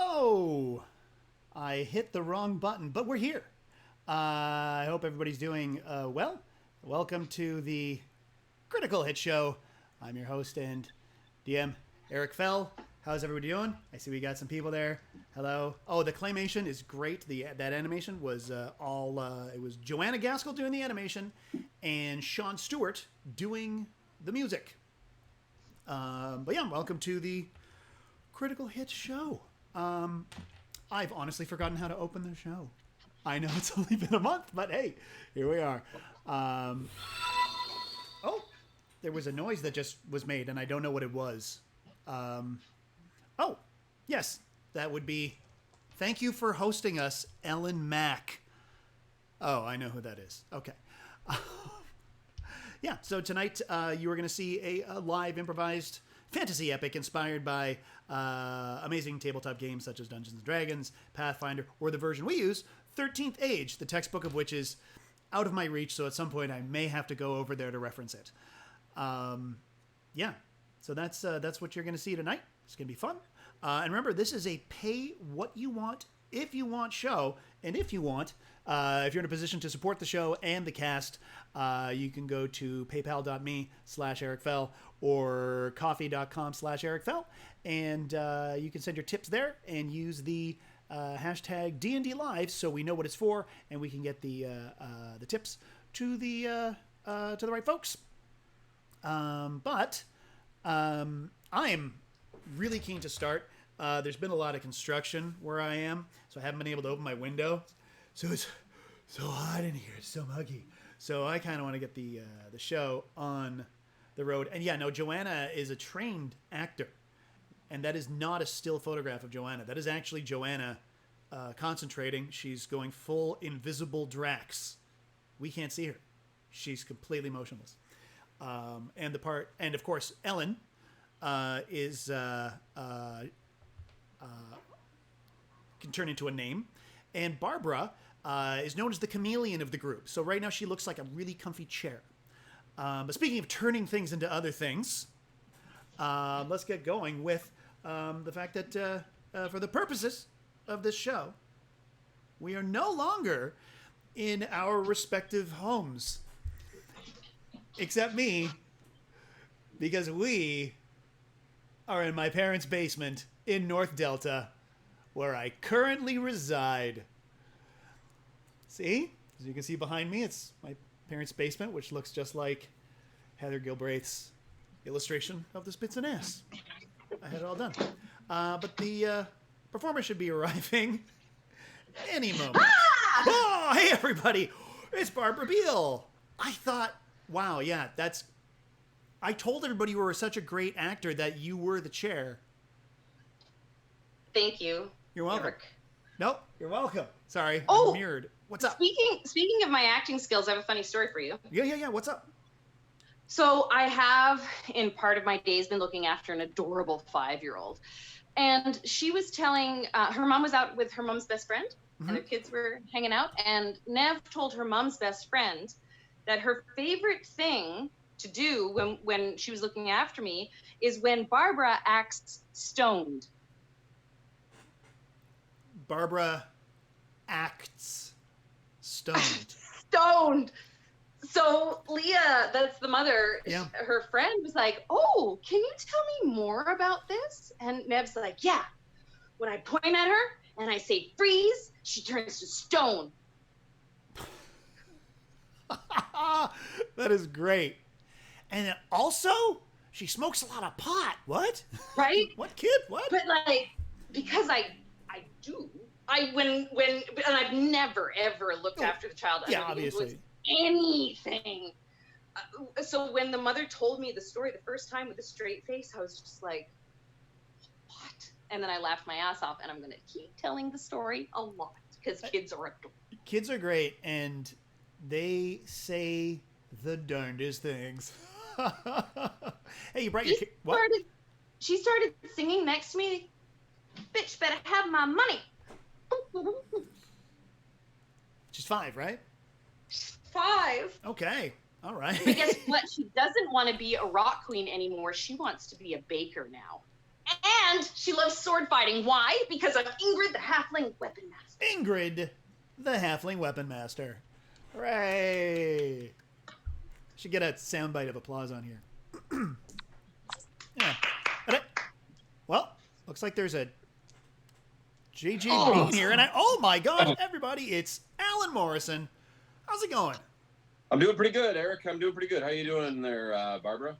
Hello! I hit the wrong button, but we're here. I hope everybody's doing well. Welcome to the Critical Hit Show. I'm your host and DM, Eric Fell. How's everybody doing? I see we got some people there. Hello. Oh, the claymation is great. That animation was it was Joanna Gaskell doing the animation and Shaun Stewart doing the music. But yeah, welcome to the Critical Hit Show. I've honestly forgotten how to open the show. I know it's only been a month, but hey, here we are. Oh, there was a noise that just was made, and I don't know what it was. Oh, yes, that would be thank you for hosting us, Ellen Mack. Oh, I know who that is. Okay. Yeah, so tonight you are going to see a live improvised fantasy epic inspired by amazing tabletop games such as Dungeons & Dragons, Pathfinder, or the version we use, 13th Age, the textbook of which is out of my reach, so at some point I may have to go over there to reference it. Yeah, so that's what you're going to see tonight. It's going to be fun. And remember, this is a pay what you want, if you want show, and if you want, if you're in a position to support the show and the cast, you can go to paypal.me/EricFell or coffee.com/EricFell, and you can send your tips there and use the hashtag D&D Live so we know what it's for and we can get the tips to the right folks. But I am really keen to start. There's been a lot of construction where I am, so I haven't been able to open my window. So it's so hot in here. It's so muggy. So I kind of want to get the show on the road. And yeah, no, Joanna is a trained actor. And that is not a still photograph of Joanna. That is actually Joanna concentrating. She's going full invisible Drax. We can't see her. She's completely motionless. And of course, Ellen is can turn into a name. And Barbara is known as the chameleon of the group. So right now she looks like a really comfy chair. But speaking of turning things into other things, let's get going with the fact that for the purposes of this show, we are no longer in our respective homes. Except me, because we are in my parents' basement in North Delta, where I currently reside. See? As you can see behind me, it's my parents' basement, which looks just like Heather Gilbraith's illustration of the Spits and Ass. I had it all done. But the performer should be arriving any moment. Ah! Oh, hey, everybody. It's Barbara Beall. I thought, wow, yeah, I told everybody you were such a great actor that you were the chair. Thank you. You're welcome. Eric. Nope, you're welcome. Sorry, Oh, I'm mirrored. What's up? Speaking of my acting skills, I have a funny story for you. Yeah. What's up? So I have, in part of my days, been looking after an adorable 5-year-old. And she was telling, her mom was out with her mom's best friend, and their kids were hanging out. And Nev told her mom's best friend that her favorite thing to do when she was looking after me is when Barbara acts stoned. Barbara acts stoned. Stoned. So Leah, that's the mother, yeah. Her friend was like, oh, can you tell me more about this? And Nev's like, yeah. When I point at her and I say freeze, she turns to stone. That is great. And then also, she smokes a lot of pot. What? Right? What kid? What? But like, because I do. And I've never ever looked after the child. Yeah, obviously. Anything. So when the mother told me the story the first time with a straight face, I was just like, what? And then I laughed my ass off, and I'm going to keep telling the story a lot because kids are adorable. Kids are great, and they say the darndest things. Hey, you brought your kid. What? She started singing next to me. Bitch better have my money. She's 5, right? She's 5. Okay. All right. But guess what? She doesn't want to be a rock queen anymore. She wants to be a baker now. And She loves sword fighting. Why? Because of Ingrid, the halfling weapon master. Ingrid, the halfling weapon master. Hooray! Should get a soundbite of applause on here. Yeah. Well, looks like there's a JJ Bean here, and oh my God, everybody, it's Alan Morrison. How's it going? I'm doing pretty good, Eric. I'm doing pretty good. How you doing there, Barbara?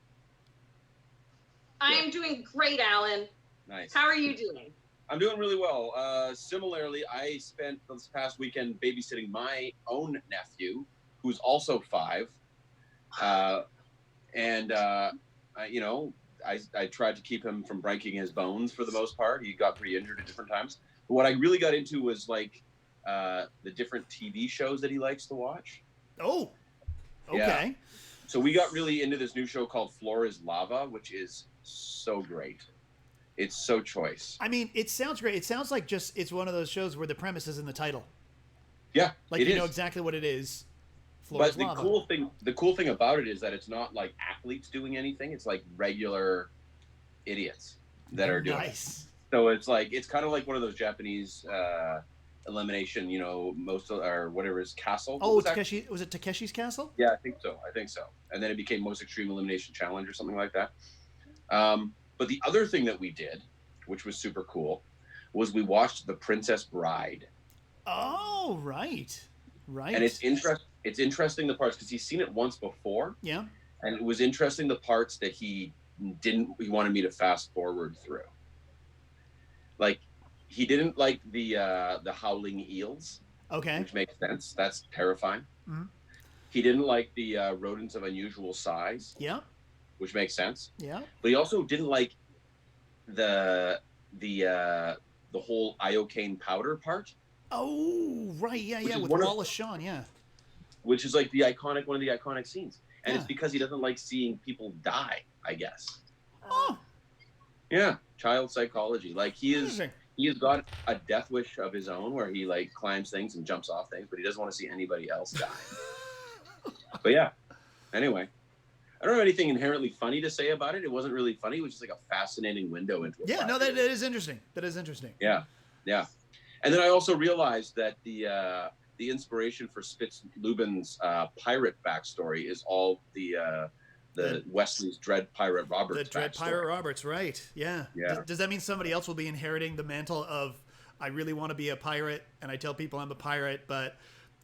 I'm doing great, Alan. Nice. How are you doing? I'm doing really well. Similarly, I spent this past weekend babysitting my own nephew, who's also 5. I tried to keep him from breaking his bones for the most part. He got pretty injured at different times. But what I really got into was like the different TV shows that he likes to watch. Oh, okay. Yeah. So we got really into this new show called Floor is Lava, which is so great. It's so choice. I mean, it sounds great. It sounds like just it's one of those shows where the premise is in the title. Yeah, like you know exactly what it is. Floor is Lava. The cool thing about it is that it's not like athletes doing anything. It's like regular idiots that are doing it. So it's kind of like one of those Japanese elimination, or whatever is Castle. Oh, Takeshi, was it Takeshi's Castle? Yeah, I think so. And then it became Most Extreme Elimination Challenge or something like that. But the other thing that we did, which was super cool, was we watched The Princess Bride. Oh, right. And it's interesting the parts because he's seen it once before. Yeah. And it was interesting the parts that he wanted me to fast forward through. Like, he didn't like the howling eels. Okay. Which makes sense. That's terrifying. Mm-hmm. He didn't like the rodents of unusual size. Yeah. Which makes sense. Yeah. But he also didn't like the whole iocane powder part. Oh, right. Yeah, with Wallace Shawn, yeah. Which is like one of the iconic scenes. And it's because he doesn't like seeing people die, I guess. Oh. Yeah, child psychology. Like he has got a death wish of his own where he like climbs things and jumps off things, but he doesn't want to see anybody else die. But yeah. Anyway. I don't have anything inherently funny to say about it. It wasn't really funny. It was just like a fascinating window into it. Yeah, no, that is interesting. That is interesting. Yeah. And then I also realized that the inspiration for Spitz Lubin's pirate backstory is all the Wesley's Dread Pirate Roberts. The Dread Pirate Roberts, right? Yeah. Does that mean somebody else will be inheriting the mantle of I really want to be a pirate and I tell people I'm a pirate, but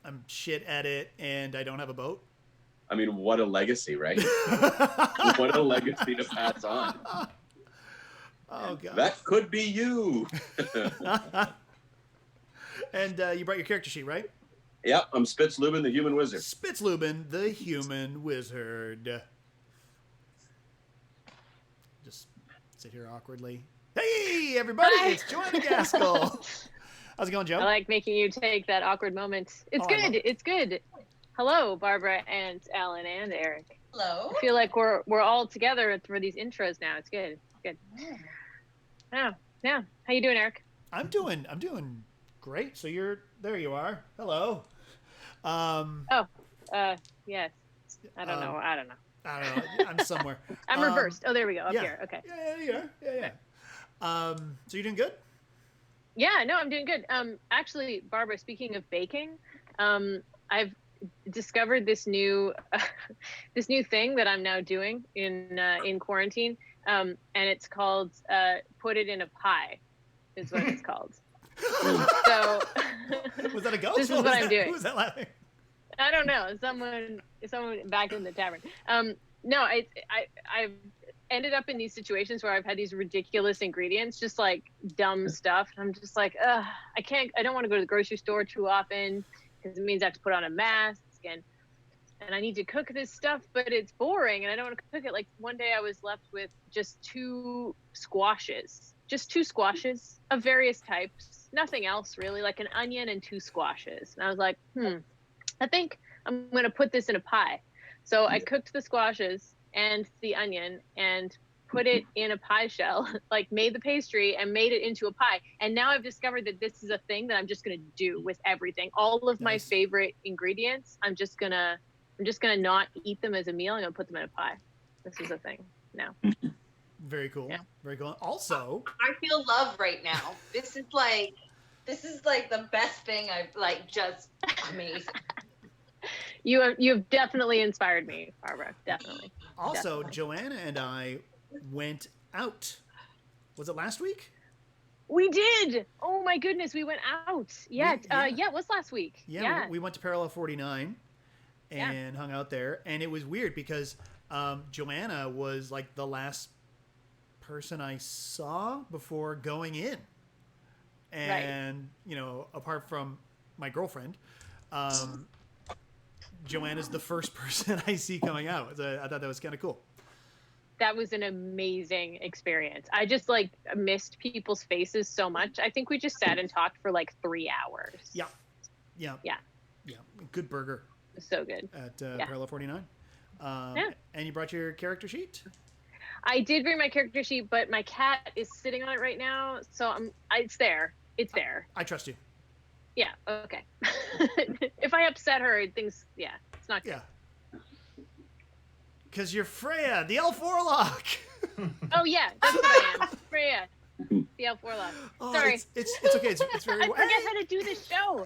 I'm shit at it and I don't have a boat? I mean, what a legacy, right? What a legacy to pass on. Oh, God. That could be you. And you brought your character sheet, right? Yeah, I'm Spitz Lubin, the Human Wizard. Spitz Lubin, the Human Wizard. Just sit here awkwardly. Hey, everybody, it's Joanna Gaskell. How's it going, Joe? I like making you take that awkward moment. It's good. It's good. Hello, Barbara and Alan and Eric. Hello. I feel like we're all together for these intros now. It's good. Good. Yeah. How you doing, Eric? I'm doing great. So there you are. Hello. Yes. I don't know. I don't know. I'm somewhere. I'm reversed. Oh, there we go. Up here. Okay. Yeah. So you're doing good? Yeah, no, I'm doing good. Actually, Barbara, speaking of baking, I've discovered this new thing that I'm now doing in quarantine, and it's called put it in a pie is what it's called. So was that a ghost? This is what I'm doing. Who was that laughing? I don't know. Someone back in the tavern. No, I've ended up in these situations where I've had these ridiculous ingredients, just like dumb stuff. I'm just like, I don't want to go to the grocery store too often, because it means I have to put on a mask and I need to cook this stuff, but it's boring and I don't want to cook it. Like one day I was left with just two squashes of various types, nothing else really, like an onion and 2 squashes. And I was like, I think I'm going to put this in a pie. So I cooked the squashes and the onion and put it in a pie shell, like made the pastry and made it into a pie. And now I've discovered that this is a thing that I'm just going to do with everything. All of my favorite ingredients, I'm just going to not eat them as a meal. I'm going to put them in a pie. This is a thing now. Very cool. Yeah. Very cool. Also, I feel love right now. This is like the best thing I've like, just amazing. You've definitely inspired me, Barbara. Definitely. also, Definitely. Joanna and I went out. Was it last week? We did. Oh my goodness, we went out. Yeah. It was last week. Yeah. We went to Parallel 49 and hung out there, and it was weird because Joanna was like the last person I saw before going in, and apart from my girlfriend, Joanna's the first person I see coming out. I thought that was kind of cool. That was an amazing experience. I just like missed people's faces so much. I think we just sat and talked for like 3 hours. Yeah. Good burger. So good. At Parallel 49. And you brought your character sheet? I did bring my character sheet, but my cat is sitting on it right now, so it's there. It's there. I trust you. Yeah. Okay. If I upset her, it's not good. Yeah. Because you're Freya, the elf warlock. Oh yeah, that's what I am. Freya, the elf warlock. Oh, Sorry. It's okay. It's very. I forget how to do this show.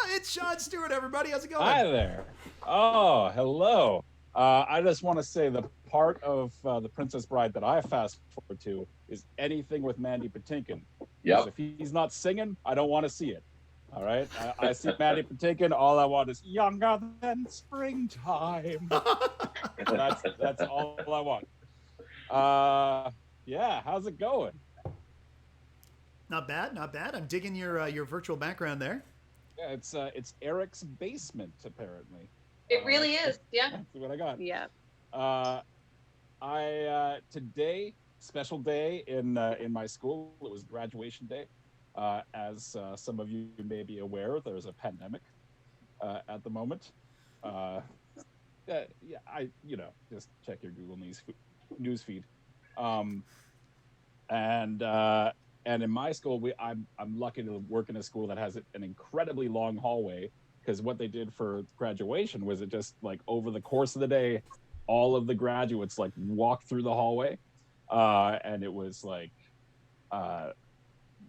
It's Shaun Stewart, everybody. How's it going? Hi there. Oh, hello. I just want to say the part of The Princess Bride that I fast forward to is anything with Mandy Patinkin. Yep. If he's not singing, I don't want to see it. All right. I see Mandy Patinkin. All I want is younger than springtime. That's all I want. Yeah. How's it going? Not bad. I'm digging your virtual background there. Yeah, it's Eric's basement apparently. It really is. Yeah. That's what I got. Yeah. Today, special day in my school. It was graduation day. As some of you may be aware, there's a pandemic at the moment. Just check your Google news feed. And in my school, I'm lucky to work in a school that has an incredibly long hallway, because what they did for graduation was it just like over the course of the day, all of the graduates like walked through the hallway, and it was like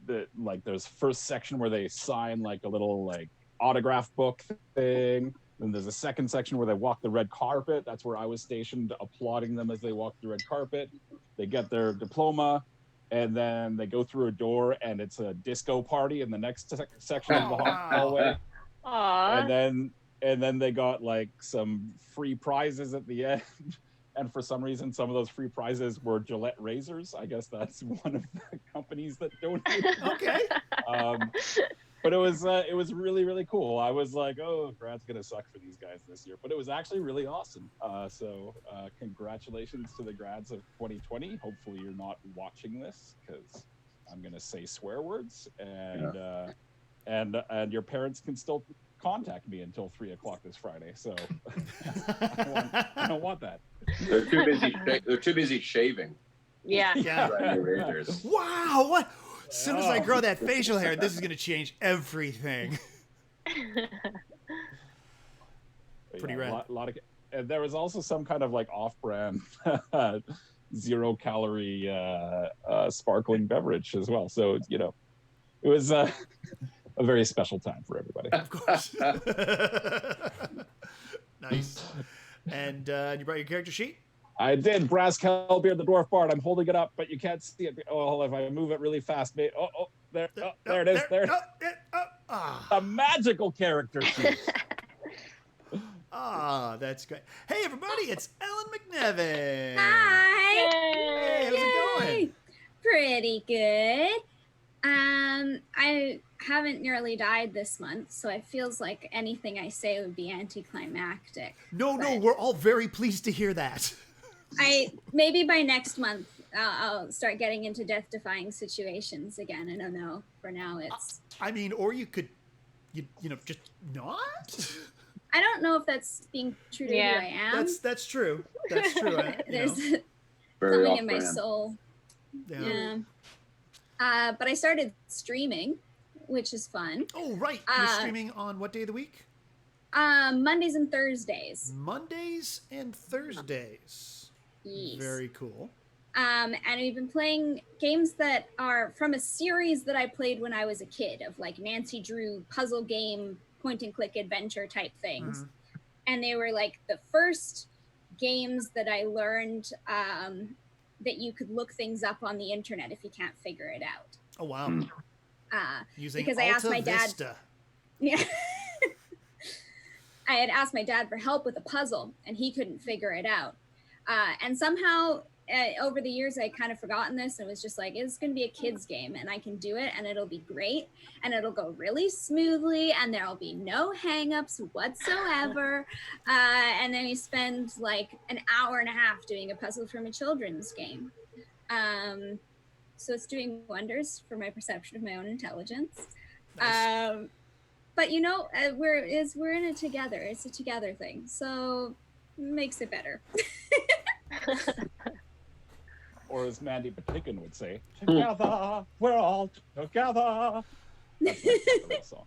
there's first section where they sign like a little like autograph book thing. Then there's a second section where they walk the red carpet. That's where I was stationed, applauding them as they walk the red carpet. They get their diploma, and then they go through a door, and it's a disco party in the next section of the hallway. Aww. And then they got like some free prizes at the end. And for some reason, some of those free prizes were Gillette razors. I guess that's one of the companies that donated. Okay. But it was really, really cool. I was like, oh, grad's gonna suck for these guys this year, but it was actually really awesome. So congratulations to the grads of 2020. Hopefully you're not watching this, because I'm gonna say swear words, and your parents can still contact me until 3:00 this Friday. So I don't want that. They're too busy. They're too busy shaving. Yeah. Wow. What? As soon as I grow that facial hair, this is going to change everything. Pretty rad. And there was also some kind of like off-brand 0-calorie sparkling beverage as well. So, it was a very special time for everybody. Of course. Nice. And you brought your character sheet? I did. Brass Kelbeard, the Dwarf Bard. I'm holding it up, but you can't see it. Oh, if I move it really fast. There it is. There. A magical character sheet. That's great. Hey, everybody, it's Ellen MacNevin. Hi. Hey, how's it going? Pretty good. I haven't nearly died this month, so it feels like anything I say would be anticlimactic. No, we're all very pleased to hear that. Maybe by next month I'll start getting into death-defying situations again. I don't know. For now, it's. I mean, or you could, just not. I don't know if that's being true to who I am. That's true. That's true. There's something in my soul. Yeah. But I started streaming, which is fun. Oh, right. You're streaming on what day of the week? Mondays and Thursdays. Mondays and Thursdays. Yes. Very cool. And we've been playing games that are from a series that I played when I was a kid, of like Nancy Drew puzzle game, point and click adventure type things. Mm-hmm. And they were like the first games that I learned that you could look things up on the internet if you can't figure it out. Oh, wow. Using because Alta I asked my dad. Vista. Yeah. I had asked my dad for help with a puzzle, and he couldn't figure it out. And somehow, over the years, I kind of forgotten this, and was just like, it's going to be a kid's game, and I can do it, and it'll be great, and it'll go really smoothly, and there'll be no hang-ups whatsoever. And then we spend like an hour and a half doing a puzzle from a children's game. So it's doing wonders for my perception of my own intelligence. Nice. But you know, we're in it together. It's a together thing, so it makes it better. Or as Mandy Patinkin would say, together, we're all together. That's my favorite song.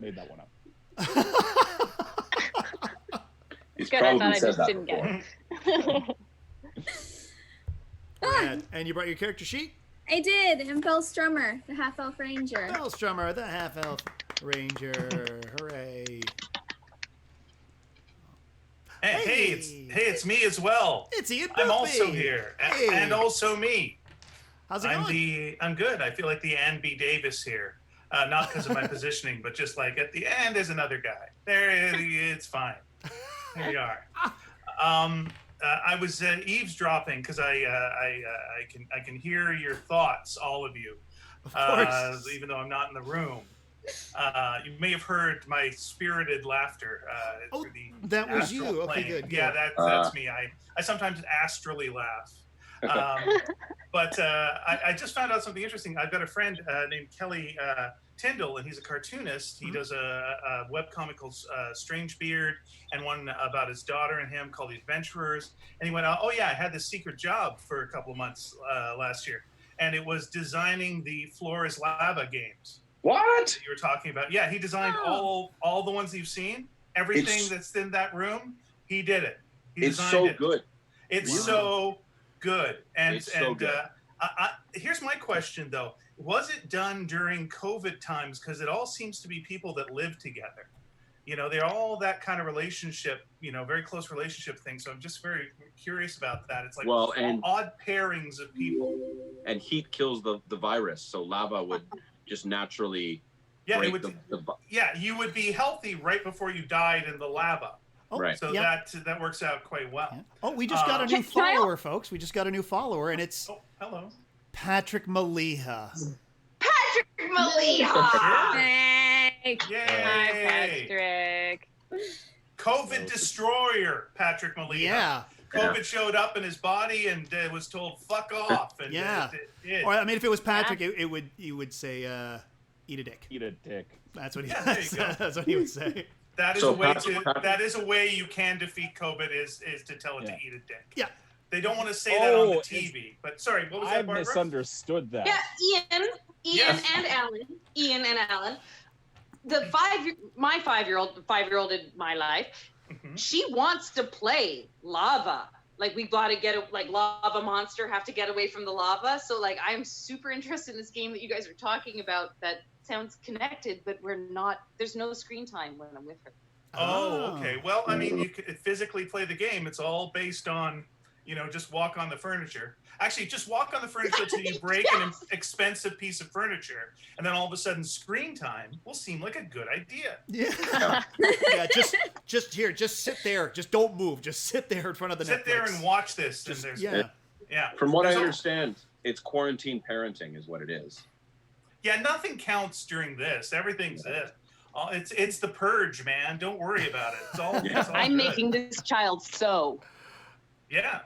Made that one up. He's Good, I probably thought I said just that didn't before. get it. And you brought your character sheet? I did. I'm Beall Strummer, the half-elf ranger. Beall Strummer, the half-elf ranger. Hooray. Hey, it's me as well. It's Ian I'm Boothby. also here, Hey. and also me. How's it going? I'm good. I feel like the Ann B. Davis here, not because of my positioning, but just like at the end is another guy. It's fine. Here we are. I was eavesdropping because I can hear your thoughts, all of you, Of course. even though I'm not in the room. You may have heard my spirited laughter. Oh, through the that was astral you. Okay, plane. good. Yeah, that's me. I sometimes astrally laugh. But I just found out something interesting. I've got a friend named Kelly Tyndall, and he's a cartoonist. He does a webcomic called Strange Beard, and one about his daughter and him called The Adventurers. And he went, oh yeah, I had this secret job for a couple of months last year, and it was designing the Floor is Lava games. What? You were talking about? Yeah, he designed all the ones you've seen. Everything that's in that room, he did it. He It's designed so it. good. It's Wow. so good. And It's so good. Here's my question though: was it done during COVID times? Because it all seems to be people that live together. You know, they're all that kind of relationship. You know, very close relationship thing. So I'm just very curious about that. It's like odd pairings of people. And heat kills the virus, so lava would just naturally break you would be healthy right before you died in the lava. Oh, right. So yeah. that works out quite well. Yeah. Oh, we just got a new follower, folks. We just got a new follower, and it's hello, Patrick Maliha. Patrick Maliha! Hey. Yay! Hi, Patrick. COVID destroyer, Patrick Maliha. Yeah. COVID showed up in his body and was told "fuck off." And Yeah. it did. Or I mean, if it was Patrick, you would say, "Eat a dick." Eat a dick. That's what he. Yeah, there you go. That's what he would say. That is So a way Patrick- that is a way you can defeat COVID is to tell it to eat a dick. Yeah. They don't want to say that on the TV. But sorry, what was I that, Barbara? misunderstood that. Yeah, Ian Yes. and Alan. My 5-year-old in my life, she wants to play lava. Like we got to lava monster have to get away from the lava. So like I'm super interested in this game that you guys are talking about that sounds connected, but there's no screen time when I'm with her. Oh, okay. Well, I mean, you could physically play the game. It's all based on, just walk on the furniture. Actually, just walk on the furniture until you break an expensive piece of furniture, and then all of a sudden, screen time will seem like a good idea. Yeah. Yeah. Just sit there. Just don't move. Just sit there in front of the Netflix. Sit there and watch this. Yeah. From what I understand, it's quarantine parenting is what it is. Yeah, nothing counts during this. Everything's it. It's the purge, man. Don't worry about it. It's all. It's all I'm good. making this child so. Yeah.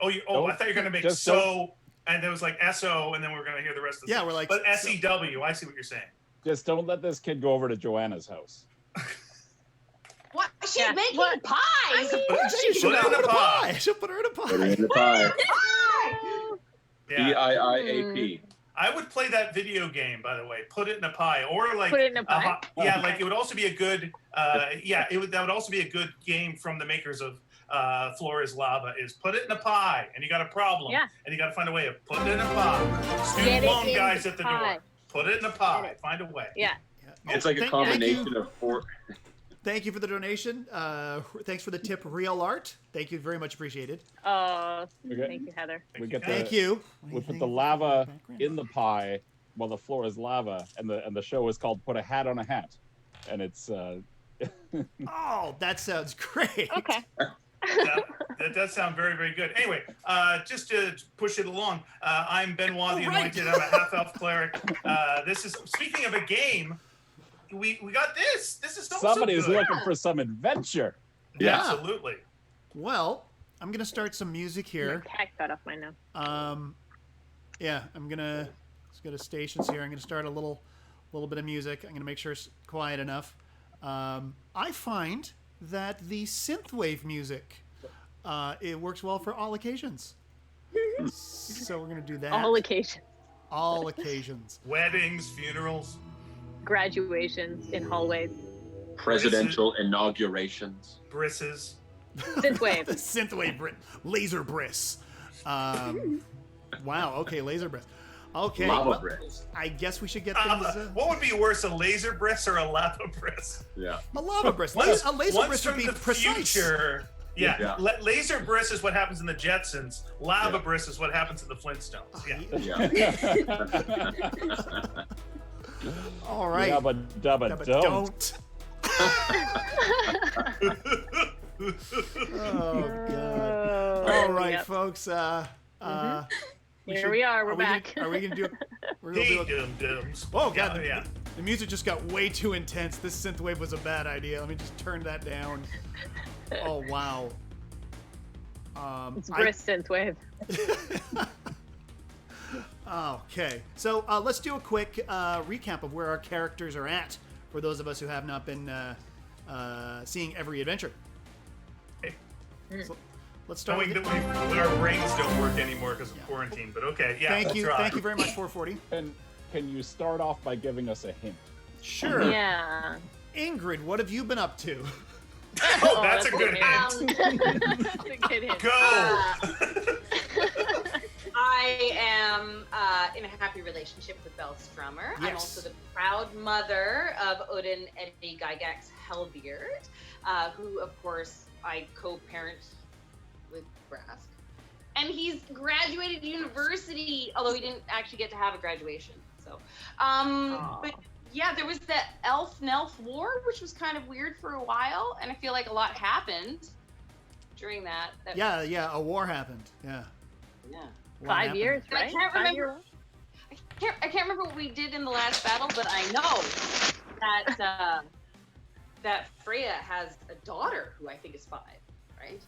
I thought you were gonna make and it was like SO, and then we're gonna hear the rest of the. Yeah, we're like. But SEW. I see what you're saying. Just don't let this kid go over to Joanna's house. What? She's making pies. She'll Put it in a pie. She'll put her in a pie. Put it in the pie. Yeah. PIIAP. I would play that video game, by the way. Put it in a pie, or like Put it in a pie? like it would also be a good. That would also be a good game from the makers of floor is lava is put it in a pie, and you got a problem, Yeah. and you got to find a way of putting it in a pie. Stu Get it Plum in guys the at the pie. door. Put it in a pie. Find a way. Yeah. It's like a combination of 4. Thank you for the donation. Thanks for the tip, Real Art. Thank you, very much appreciated. Oh, Okay. thank you, Heather. Thank you. We put the lava in the pie while the floor is lava, and the show is called "Put a Hat on a Hat," and it's. Oh, that sounds great. Okay. That does sound very, very good. Anyway, just to push it along, I'm Benoit the Anointed. I'm a half-elf cleric. This is, speaking of a game, we got this. This is Somebody's so good. looking for some adventure. Yeah. Absolutely. Well, I'm gonna start some music here. My cat got off my nose. Yeah, let's go to stations here. I'm gonna start a little bit of music. I'm gonna make sure it's quiet enough. I find that the synthwave music, it works well for all occasions. So we're gonna do that. All occasions. All occasions. Weddings, funerals. Graduations in hallways. Presidential inaugurations. Brisses. Synthwave. The synthwave laser briss. Wow. Okay, laser briss. Okay. Lava briss. I guess we should get things. What would be worse, a laser briss or a lava briss? Yeah. A lava briss. One's- A laser one's briss would from be the precise. future. Yeah. Yeah. Laser briss is what happens in the Jetsons. Lava Yeah. briss is what happens in the Flintstones. Yeah. Yeah. All right. Yabba dabba Yeah, but don't. Oh god. All right, Yep. folks. Here we are. We're back. Are we gonna do? We're Hey, gonna do. dum-dums. Oh god. Yeah. The music just got way too intense. This synthwave was a bad idea. Let me just turn that down. Oh wow. It's brisk synthwave. Okay, so let's do a quick recap of where our characters are at for those of us who have not been seeing every adventure. Okay. So, let's start. Knowing With that our brains don't work anymore because of quarantine, but okay, yeah. Thank we'll you, try. thank you very much, 440. And can you start off by giving us a hint? Sure. Yeah. Ingrid, what have you been up to? Oh, that's a good hint. That's a good hint. Go. I am in a happy relationship with Beall Strummer. I'm Yes. also the proud mother of Odin Eddie Gygax Hellbeard, who, of course, I co-parent with Brask. And he's graduated university, although he didn't actually get to have a graduation. So, but yeah, there was the Elf-Nelf War, which was kind of weird for a while, and I feel like a lot happened during that. Yeah, a war happened. Yeah. Yeah. What 5 happened? years, I right? can't 5 remember. year- I can't remember what we did in the last battle, but I know that that Freya has a daughter who I think is 5, right?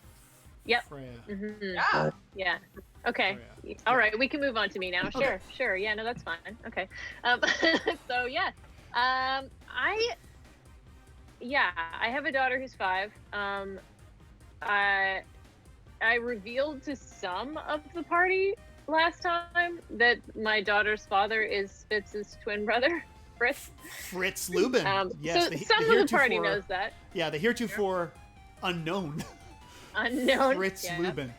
Yep. Freya. Mhm. Yeah. Yeah. Okay. All right. We can move on to me now. Sure. Sure. Yeah. No, that's fine. Okay. So yeah, I have a daughter who's 5. I revealed to some of the party last time that my daughter's father is Spitz's twin brother, Fritz. Fritz Lubin. Yes, so some of the party knows that. Yeah, the heretofore unknown Unknown. Fritz yeah. Lubin.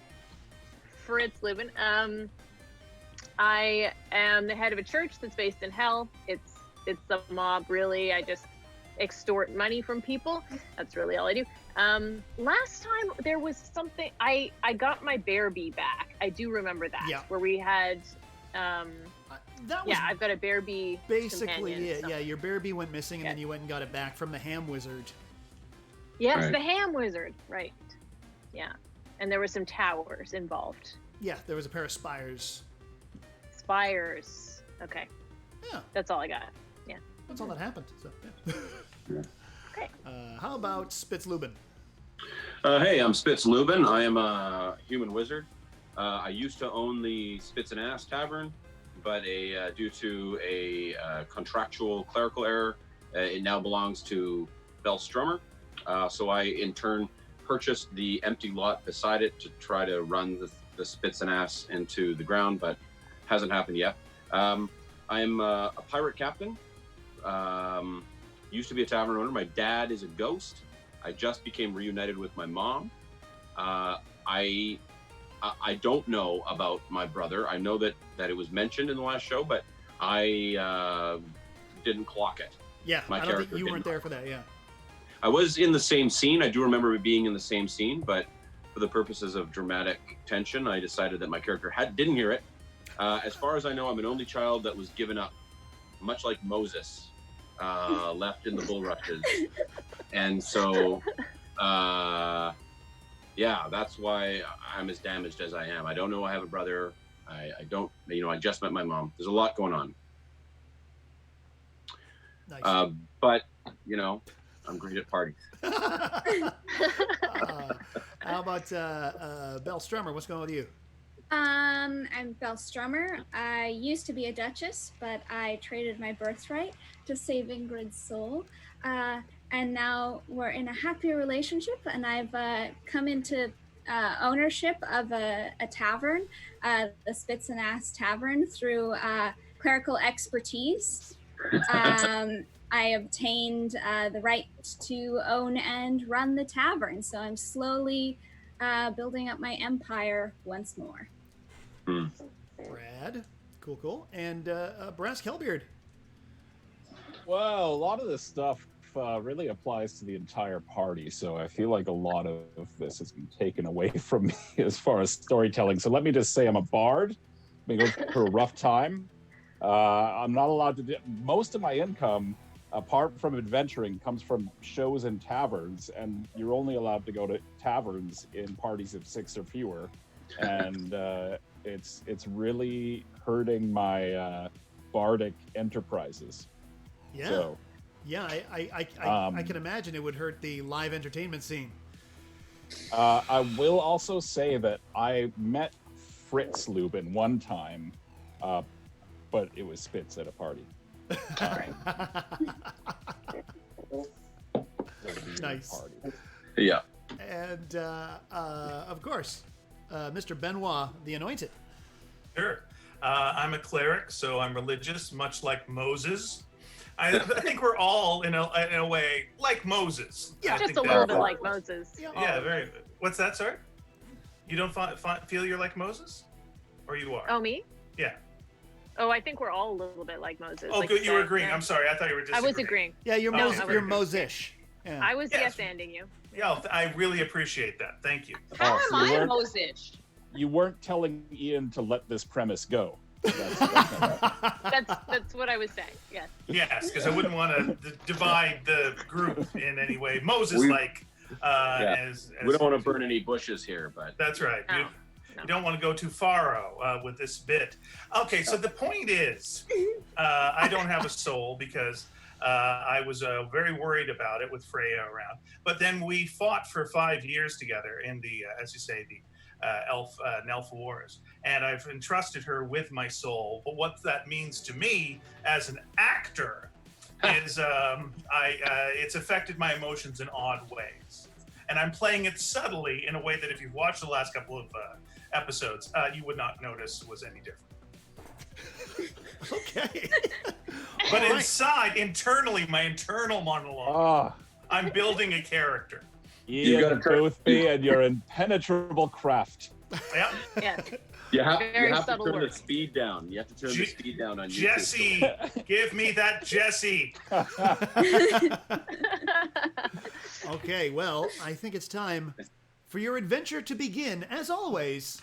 Fritz Lubin. I am the head of a church that's based in hell. It's a mob, really. I just extort money from people. That's really all I do. Last time there was something, I got my bear bee back. I do remember that. Yeah. Where we had, That was I've got a bear bee. basically companion, it. so- Yeah, your bear bee went missing, and Yeah. then you went and got it back from the ham wizard. Yes, Right. the ham wizard. Right. Yeah. And there were some towers involved. Yeah, there was a pair of spires. Spires. Okay. Yeah, That's all I got. Yeah. that's all that happened. So, yeah. Okay. How about Spitz Lubin? Hey, I'm Spitz Lubin. I am a human wizard. I used to own the Spitz and Ass Tavern, but due to a contractual clerical error, it now belongs to Beall Strummer. So I, in turn, purchased the empty lot beside it to try to run the Spitz and Ass into the ground, but hasn't happened yet. I'm a pirate captain. Used to be a tavern owner. My dad is a ghost. I just became reunited with my mom. I don't know about my brother. I know that it was mentioned in the last show, but I didn't clock it. Yeah, My I don't think character you weren't didn't. there for that. Yeah. I was in the same scene. I do remember being in the same scene, but for the purposes of dramatic tension, I decided that my character didn't hear it. As far as I know, I'm an only child that was given up, much like Moses, left in the bulrushes. And so, yeah, that's why I'm as damaged as I am. I don't know I have a brother. I don't, I just met my mom. There's a lot going on. Nice. But, I'm great at parties. How about Beall Strummer? What's going on with you? I'm Beall Strummer. I used to be a duchess, but I traded my birthright to save Ingrid's soul. And now we're in a happier relationship, and I've come into ownership of a tavern, the Spits and Ass Tavern, through clerical expertise. I obtained the right to own and run the tavern, so I'm slowly building up my empire once more. Brad, cool. And Brass Kelbeard. Well, a lot of this stuff really applies to the entire party, so I feel like a lot of this has been taken away from me as far as storytelling. So let me just say I'm a bard. I've been going through a rough time. I'm not allowed to do most of my income, apart from adventuring, comes from shows and taverns, and you're only allowed to go to taverns in parties of 6 or fewer, and it's really hurting my bardic enterprises. Yeah. So, yeah, I can imagine it would hurt the live entertainment scene. I will also say that I met Fritz Lubin one time, but it was Spitz at a party. Nice. Party. Yeah. And of course, Mr. Benoit the Anointed. Sure. I'm a cleric, so I'm religious, much like Moses. I think we're all in a way like Moses. Yeah, Just a little bit like Moses. Yeah, very. What's that, sorry? You don't feel you're like Moses, or you are? Oh, me? Yeah. Oh, I think we're all a little bit like Moses. Oh, like good. You were said. agreeing. Yeah. I'm sorry. I thought you were disagreeing. I was agreeing. Yeah, you're Oh, you're Mosish. Yeah. I was Yes. yes-anding you. Yeah, I really appreciate that. Thank you. How so am you I weren't- Mosish? You weren't telling Ian to let this premise go. That's That's what I was saying. Yes. Yes, because I wouldn't want to divide the group in any way. Moses, We- as We don't want to burn any bushes here, but That's right. No. You don't want to go too far with this bit. Okay, so the point is, I don't have a soul because I was very worried about it with Freya around. But then we fought for 5 years together in the, as you say, the Nelf Wars, and I've entrusted her with my soul. But what that means to me as an actor is, it's affected my emotions in odd ways, and I'm playing it subtly in a way that if you've watched the last couple of episodes, you would not notice was any different. Okay. But All right. inside, internally, my internal monologue, I'm building a character. Ian gotta turn- Boothby and your impenetrable craft. Yeah. Yeah. you have Very to subtle turn the work. speed down. You have to turn the speed down on YouTube. Jesse, give me that Jesse. Okay, well, I think it's time for your adventure to begin, as always,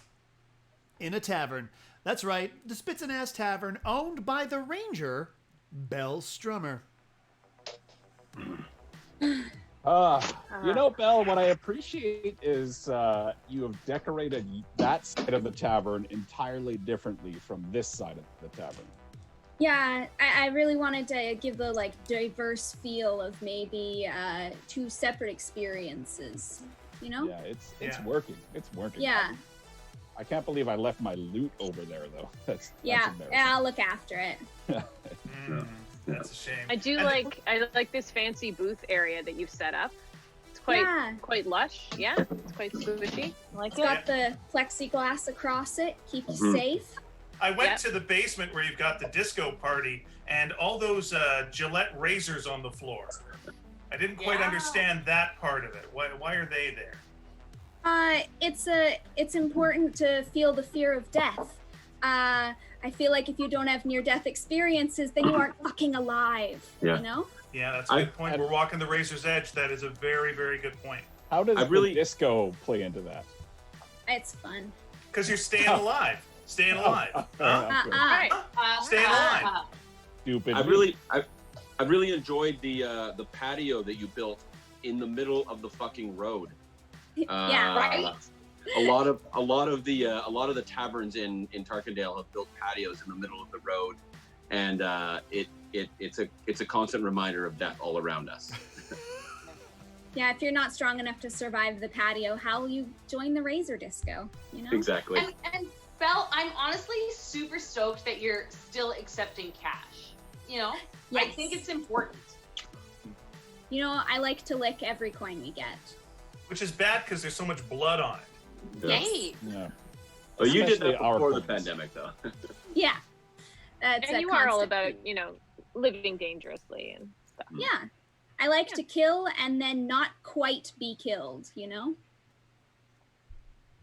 in a tavern. That's right, the Spits and Ass Tavern, owned by the Ranger, Beall Strummer. Belle, what I appreciate is you have decorated that side of the tavern entirely differently from this side of the tavern. Yeah, I really wanted to give the diverse feel of maybe 2 separate experiences, Yeah, it's Yeah. working. It's working. Yeah, I can't believe I left my loot over there though. That's yeah, embarrassing. I'll look after it. That's a shame. I do And- I like this fancy booth area that you've set up. It's Yeah. quite lush. Yeah, it's quite squishy. I like It's it. got the plexiglass across it, keep you Mhm. safe. I went Yep. to the basement where you've got the disco party and all those Gillette razors on the floor. I didn't quite Yeah. understand that part of it. Why are they there? It's important to feel the fear of death. I feel like if you don't have near-death experiences, then you aren't fucking alive. Yeah. You know? Yeah, that's a good point. We're walking the razor's edge. That is a very, very good point. How does the disco play into that? It's fun. Because you're staying alive. Staying alive. Staying alive. Stupid. I really enjoyed the patio that you built in the middle of the fucking road. Yeah, right. A lot of the taverns in Tarkindale have built patios in the middle of the road, and it's a constant reminder of death all around us. Yeah, if you're not strong enough to survive the patio, how will you join the razor disco? You know? Exactly. And Belle, I'm honestly super stoked that you're still accepting cash. You know, yes. I think it's important. You know, I like to lick every coin we get. Which is bad because there's so much blood on it. Yay! Yeah. Well, you did that Especially our before the coins. pandemic, though. Yeah. That's And a you are all constant about, thing. you know, living dangerously and stuff. Yeah. I like to kill and then not quite be killed, you know?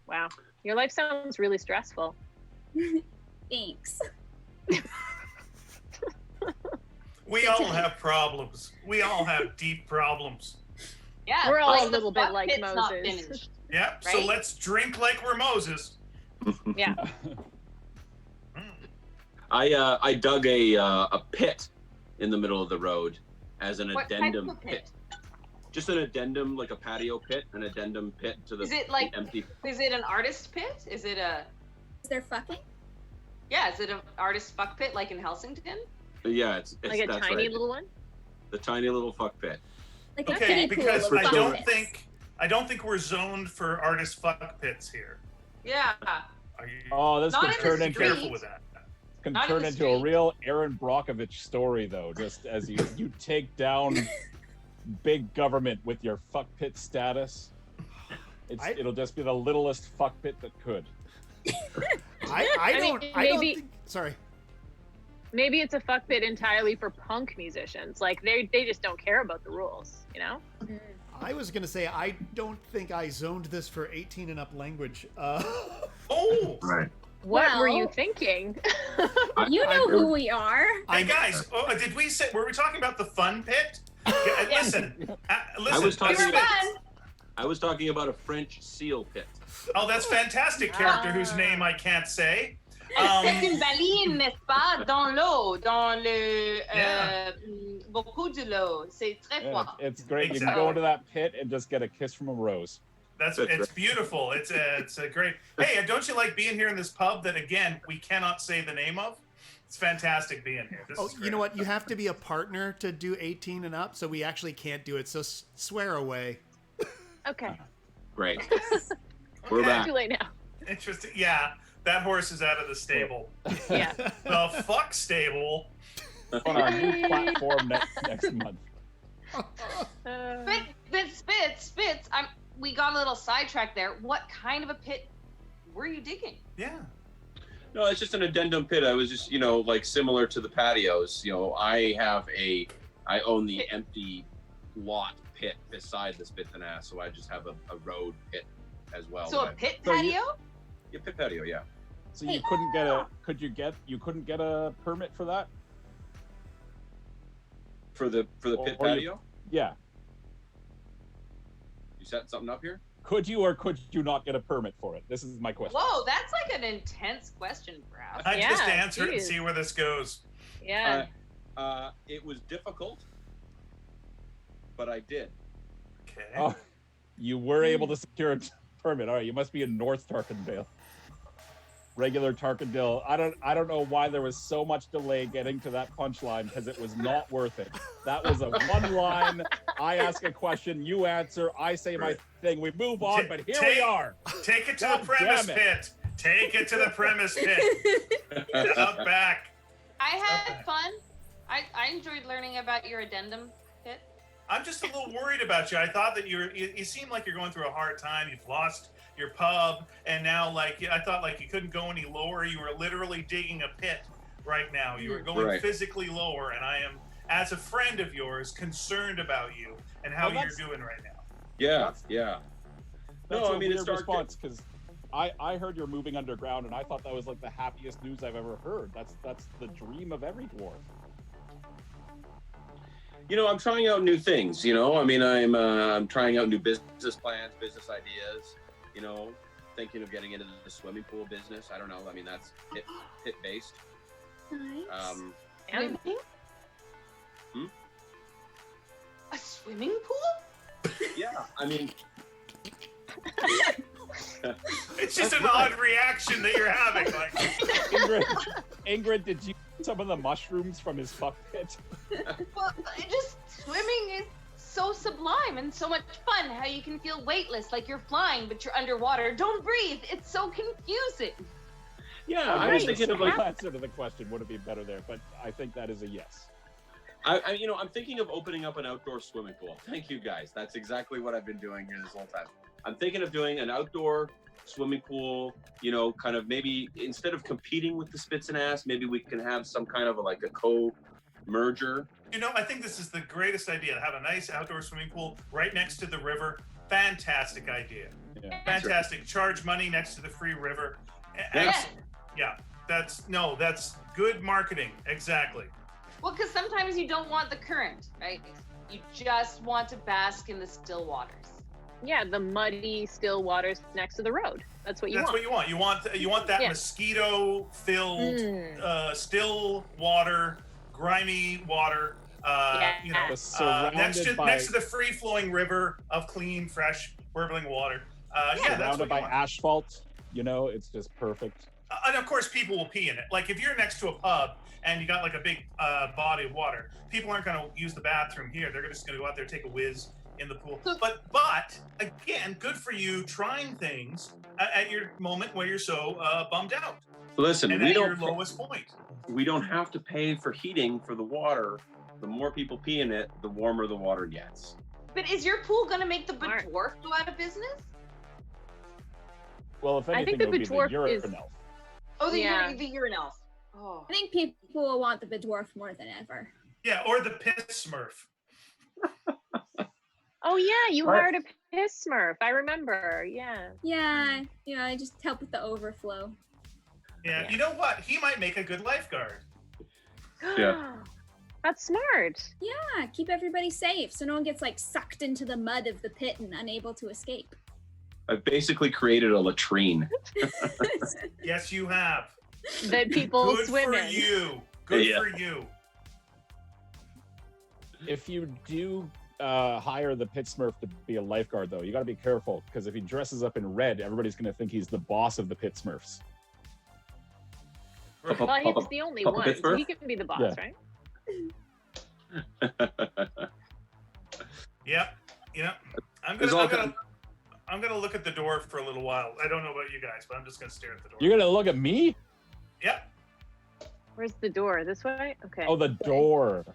Wow. Your life sounds really stressful. Thanks. We all have problems. We all have deep problems. Yeah, We're all like a the little bit fuck like pit's not Moses. finished. Yep. So Right? let's drink like we're Moses. Yeah. I dug a pit in the middle of the road as an What type addendum of pit? Just an addendum, like a patio pit, an addendum pit to the, Is it like- the empty. Is it an artist pit? Is it a Is there fucking? Is it an artist fuck pit like in Helsington? Yeah, it's Like a that's tiny right. little one? The tiny little fuck pit. Like a Okay, kiddie pool because of I fuck don't pits. think we're zoned for artist fuck pits here. Yeah. Are you Oh, this Not could in the turn be into street. careful with that? can Not in turn the into a street. real Aaron Brockovich story, though. Just as you take down big government with your fuck pit status, it'll just be the littlest fuck pit that could. I don't think. Sorry. Maybe it's a fuck pit entirely for punk musicians. Like they just don't care about the rules, you know? I was gonna say I don't think I zoned this for 18 and up language. Oh, Right. What were you Well- thinking? You know who we are. hey guys, did we say? Were we talking about the fun pit? Yeah, listen, listen. I was talking We were about. fun. I was talking about a French seal pit. Oh, that's fantastic character whose name I can't say. C'est une baline, n'est-ce pas? Dans l'eau, dans le Yeah. beaucoup de l'eau. C'est très Yeah, froid. it's great. You can Exactly. go into that pit and just get a kiss from a rose. It's right. beautiful. It's a great. Hey, don't you like being here in this pub that again we cannot say the name of? It's fantastic being here. This is You great. know what? You have to be a partner to do 18 and up, so we actually can't do it. So swear away. Okay. Great. We're Okay. back. Too late now. Interesting. Yeah, that horse is out of the stable. Yeah. The fuck stable. On our new platform next month. But Spitz, we got a little sidetracked there. What kind of a pit were you digging? Yeah. No, it's just an addendum pit. I was just, like similar to the patios. I own the empty lot pit beside the Spitz and Ass, so I just have a road pit as well. So a pit So you- patio? Yeah, pit patio, yeah. So you couldn't get a permit for that? For the pit Or you- patio? Yeah. You set something up here? Could you or could you not get a permit for it? This is my question. Whoa, that's like an intense question, Brad. I just Yeah, answer it and geez. see where this goes. Yeah. It was difficult, but I did. Okay. Oh, you were able to secure a permit. All right, you must be in North Tarkindale. Regular Tarkindale. I don't know why there was so much delay getting to that punchline because it was not worth it. That was a one line. I ask a question, you answer, I say my thing, we move on, but here we are. Take it to God the premise damn pit. Take it to the premise pit. Out back. I had fun. I enjoyed learning about your addendum pit. I'm just a little worried about you. I thought that you seem like you're going through a hard time. You've lost your pub, and now I thought you couldn't go any lower. You were literally digging a pit right now. You were going Right. physically lower, and I am, as a friend of yours, concerned about you and how Well, you're doing right now. Yeah, yeah. a weird response because I heard you're moving underground, and I thought that was like the happiest news I've ever heard. That's the dream of every dwarf. I'm trying out new things. I'm trying out new business plans, business ideas. Thinking of getting into the swimming pool business. I don't know. I mean, that's pit based. Nice. Swimming? A swimming pool? Yeah, I mean, It's just an odd reaction that you're having. Like, Ingrid, did you eat some of the mushrooms from his fuck pit? Well, just swimming is so sublime and so much fun. How you can feel weightless, like you're flying, but you're underwater. Don't breathe. It's so confusing. yeah, I I was was thinking of like, answer to the question would have been better there, but I think that is a yes. I'm thinking of opening up an outdoor swimming pool. Thank you, guys. That's exactly what I've been doing here this whole time. I'm thinking of doing an outdoor swimming pool, kind of maybe instead of competing with the Spits and Ass, maybe we can have some kind of a co-merger. I think this is the greatest idea, to have a nice outdoor swimming pool right next to the river. Fantastic idea. Yeah. Fantastic. Charge money next to the free river. Yeah. Excellent. Yeah, that's good marketing. Exactly. Well, because sometimes you don't want the current, right? You just want to bask in the still waters. Yeah, the muddy, still waters next to the road. That's what you That's want. what you want. You want that Yeah. mosquito-filled, still water, grimy water. Yeah. Next to the free-flowing river of clean, fresh, burbling water. That's what Surrounded you by want. asphalt, it's just perfect. And of course, people will pee in it. Like if you're next to a pub and you got like a big body of water, people aren't going to use the bathroom here. They're just going to go out there, take a whiz in the pool. But again, good for you trying things at your moment where you're so bummed out. Listen, And we at don't your lowest point. we don't have to pay for heating for the water. The more people pee in it, the warmer the water gets. But is your pool going to make the Smart. dwarf go out of business? Well, if I anything, think it would the be the dwarf urine is- elf. Oh, the Yeah. urine elf. Oh. I think people will want the dwarf more than ever. Yeah, or the piss smurf. Oh yeah, you What? hired a piss smurf. I remember. Yeah. Yeah, I just help with the overflow. Yeah, Yeah. you know what? He might make a good lifeguard. Yeah. That's smart. Yeah, keep everybody safe so no one gets sucked into the mud of the pit and unable to escape. I've basically created a latrine. Yes, you have. That people Good swim for in. you. Good Yeah. for you. If you do hire the pit smurf to be a lifeguard, though, you got to be careful because if he dresses up in red, everybody's going to think he's the boss of the pit smurfs. Right. Well, he's the only Papa one. Pittsburgh? He can be the boss, Yeah. right? Yep. I'm It's all gonna look at the door for a little while. I don't know about you guys, but I'm just gonna stare at the door. You're going to look at me? Yep. Where's the door? This way? Okay. Oh, the door.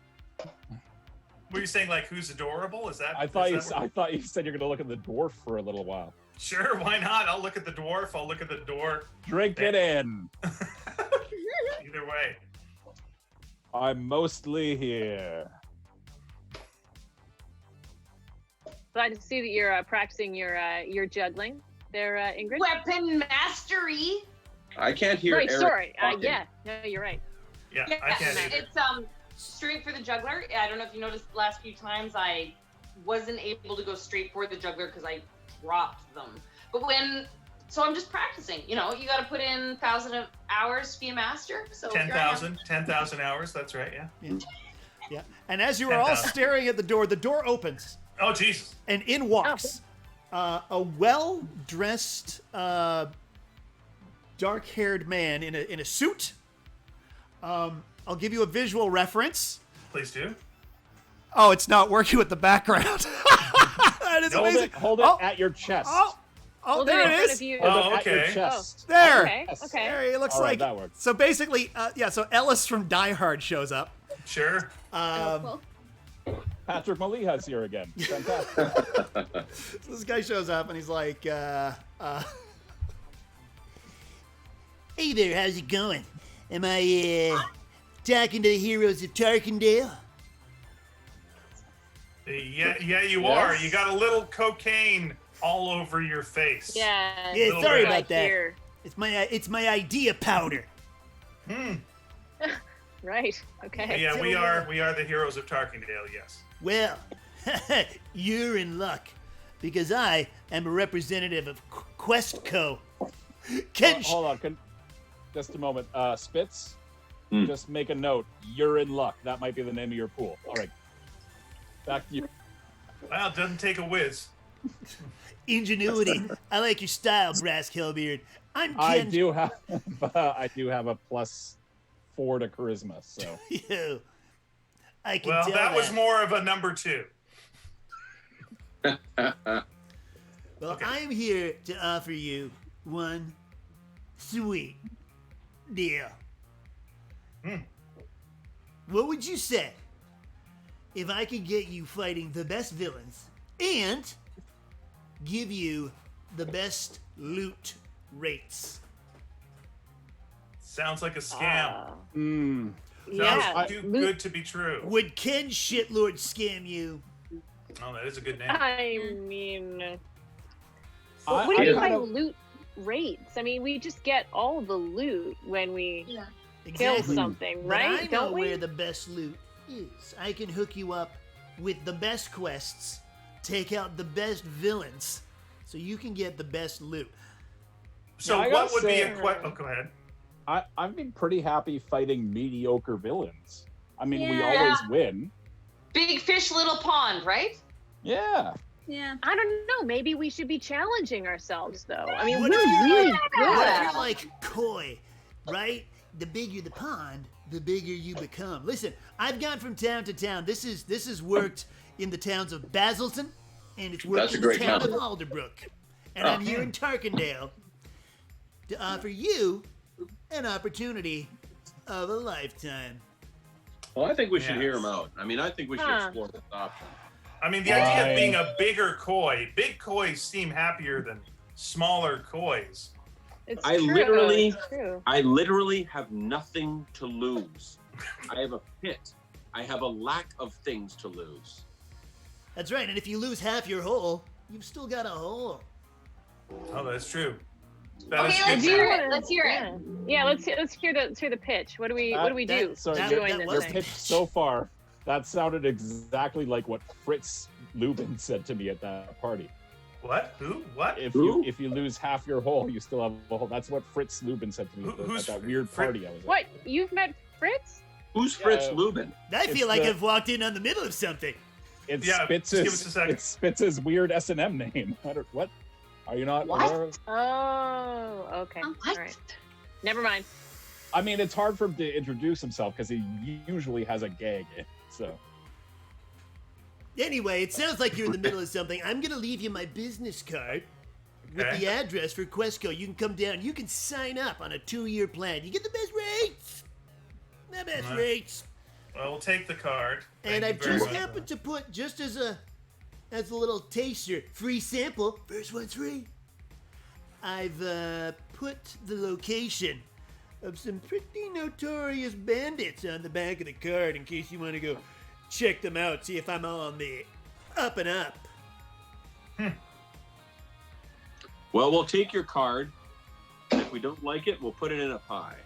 Were you saying who's adorable? Is that? I thought is that I thought you said you're going to look at the dwarf for a little while. Sure, why not? I'll look at the dwarf. I'll look at the door. Drink it in. Either way. I'm mostly here. So I see that you're practicing your juggling there, Ingrid. Weapon mastery. I can't hear Right. Eric Sorry. talking. Yeah. No, you're right. Yeah, Yeah, I can't either. it's straight for the juggler. I don't know if you noticed the last few times I wasn't able to go straight for the juggler because I dropped them. But so I'm just practicing. You got to put in 1,000 hours to be a master. So here I am. 10,000 hours. That's right. Yeah. Yeah. And as you are all 10,000. staring at the door opens, Oh Jesus. and in walks a well-dressed, dark-haired man in a suit. I'll give you a visual reference. Please do. Oh, it's not working with the background. That is Hold amazing. Hold it Oh, at your chest. oh, Hold there it in it front is. of you. Hold Oh, it at your okay. chest. There. Okay. Yes. Okay. There, it looks All right, like that works. So basically, so Ellis from Die Hard shows up. Sure. Helpful. Patrick Maliha's here again. Fantastic. So this guy shows up and he's like, "Hey there, how's it going? Am I talking to the Heroes of Tarkindale?" Yeah, you are. You got a little cocaine all over your face. Yeah. Yeah, sorry about that. Here. It's my idea powder. Right. Okay. Yeah, we are the heroes of Tarkindale. Yes. Well, you're in luck, because I am a representative of Questco. Hold on, just a moment. Spitz, just make a note. You're in luck. That might be the name of your pool. All right, back to you. Well, it doesn't take a whiz. Ingenuity. I like your style, Brass Hillbeard. I'm Ken. I do have a +4 to charisma. So. Yo, I can Well, tell that was more of a number 2. Well, Okay. I'm here to offer you one sweet deal. What would you say if I could get you fighting the best villains and give you the best loot rates? Sounds like a scam. Yeah. Sounds too good to be true. Would Ken Shitlord scam you? Oh, that is a good name. I mean, I- what do you I- mean by loot rates? I mean, we just get all the loot when we kill something, But right? I know Don't we? where the best loot is. I can hook you up with the best quests, take out the best villains, so you can get the best loot. So I what gotta would be say- a Oh, go ahead. I've been pretty happy fighting mediocre villains. I mean, we Yeah. always win. Big fish, little pond, right? Yeah. Yeah. I don't know. Maybe we should be challenging ourselves, though. I mean, What we're if you're really like- good. What if at you're like koi, right? The bigger the pond, the bigger you become. Listen, I've gone from town to town. This is worked in the towns of Basildon, and it's worked That's a in the great town town. of Alderbrook. And I'm here in Tarkindale to offer you an opportunity of a lifetime. Well, I think we should Yes. hear him out. I mean, I think we should Huh. explore this option. I mean, the idea Why? of being a bigger koi, big kois seem happier than smaller kois. It's I true. literally- It's true. I literally have nothing to lose. I have a pit. I have a lack of things to lose. That's right, and if you lose half your hole, you've still got a hole. Oh, that's true. That Okay, is let's good. hear it. Let's hear it. Yeah, let's hear the pitch. What do we do? Sorry, That- to your, join that this your was- thing? pitch so far, that sounded exactly like what Fritz Lubin said to me at that party. What? Who? What? If Who? you lose half your hole, you still have a hole. That's what Fritz Lubin said to me Who's at that weird Frit- party I was at. What? You've met Fritz? Who's Fritz Yeah. Lubin? I It's feel like the- I've walked in on the middle of something. It's Yeah, just give us a second. It's Spitz's weird S&M name. What? Are you not What? aware of? Oh, okay. Oh, what? All right. Never mind. I mean, it's hard for him to introduce himself because he usually has a gag in. So Anyway, it sounds like you're in the middle of something. I'm going to leave you my business card with Okay. the address for Questco. You can come down. You can sign up on a 2-year plan. You get the best rates. The best Right. rates. Well, we'll take the card. And Thank I've you very just much. happened to put, just as a little taster, free sample, first one's free. I've put the location of some pretty notorious bandits on the back of the card in case you want to go check them out, see if I'm on the up and up. Well, we'll take your card. If we don't like it, we'll put it in a pie.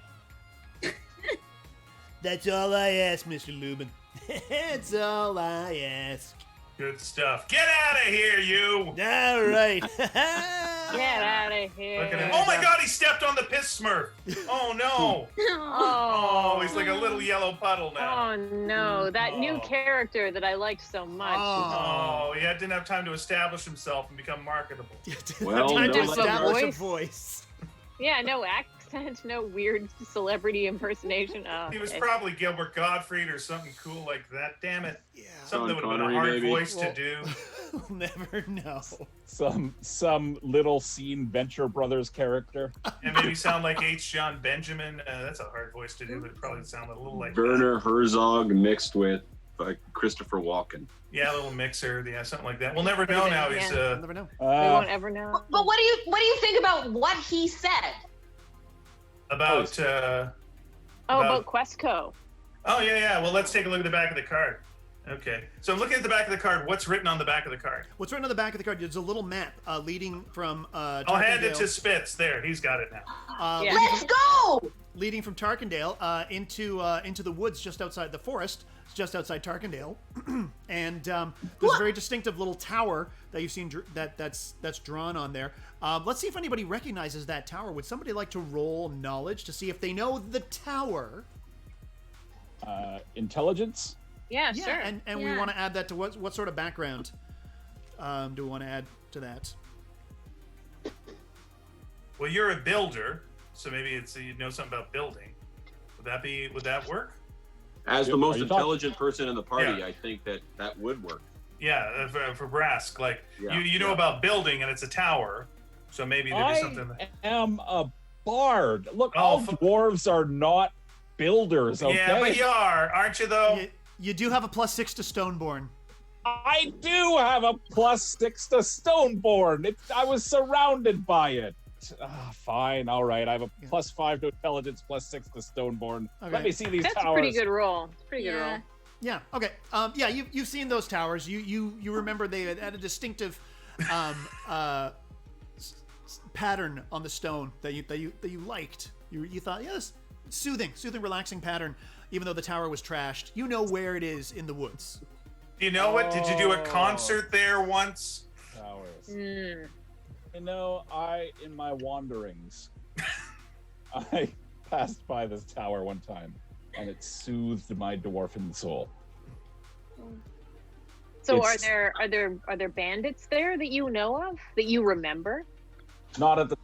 That's all I ask, Mr. Lubin. That's all I ask. Good stuff. Get out of here, you! All right. Get out of here. Look at him. Oh my God, he stepped on the piss smurf. Oh no. Oh, he's like a little yellow puddle now. Oh no, that new Oh. character that I liked so much. Oh, he didn't have time to establish himself and become marketable. Well, Time to no, establish a voice. voice. Yeah, no accent, no weird celebrity impersonation. Oh, He was okay. probably Gilbert Gottfried or something cool like that. Damn it. Yeah. Something that Sean would have been a Connery, hard maybe. voice Well- to do. We'll never know. some little scene Venture Brothers character. And maybe sound like H. John Benjamin. That's a hard voice to do, but it probably sounded a little like that. Werner Herzog mixed with Christopher Walken. Yeah, a little mixer. Yeah, something like that. We'll never know now. He's We'll never know. We won't ever know. But what do you think about what he said? about Oh, about Questco. Oh yeah. Well, let's take a look at the back of the card. Okay. So I'm looking at the back of the card. What's written on the back of the card? What's written on the back of the card? There's a little map leading from I'll hand it to Spitz. There, he's got it now. Let's go! Leading from Tarkindale into the woods just outside the forest, just outside Tarkindale, and there's a very distinctive little tower that you've seen that's drawn on there. Let's see if anybody recognizes that tower. Would somebody like to roll knowledge to see if they know the tower? Yeah, Intelligence. Yeah, sure. and we want to add that to what sort of background do we want to add to that? Well, you're a builder, so maybe you know something about building. Would that work? As the most Are you intelligent person in the party, Yeah. I think that would work. Yeah, for Brask, like Yeah, you know about building, and it's a tower, so maybe there's something. I am a bard. Look, Oh, all dwarves are not builders. Okay. Yeah, but you are, aren't you? Though. You do have a +6 to Stoneborn. I do have a +6 to Stoneborn. I was surrounded by it. Fine, all right. I have a +5 to intelligence, +6 to Stoneborn. Okay. Let me see these That's towers. a pretty good roll. It's a pretty good roll. Yeah. Okay. You've seen those towers. You remember they had a distinctive pattern on the stone that you liked. You thought, yes, soothing, relaxing pattern. Even though the tower was trashed, you know where it is in the woods. Do you know what? Did you do a concert there once? Towers. Mm. You know, in my wanderings, I passed by this tower one time, and it soothed my dwarfen soul. So It's- are there bandits there that you know of, that you remember? Not at the,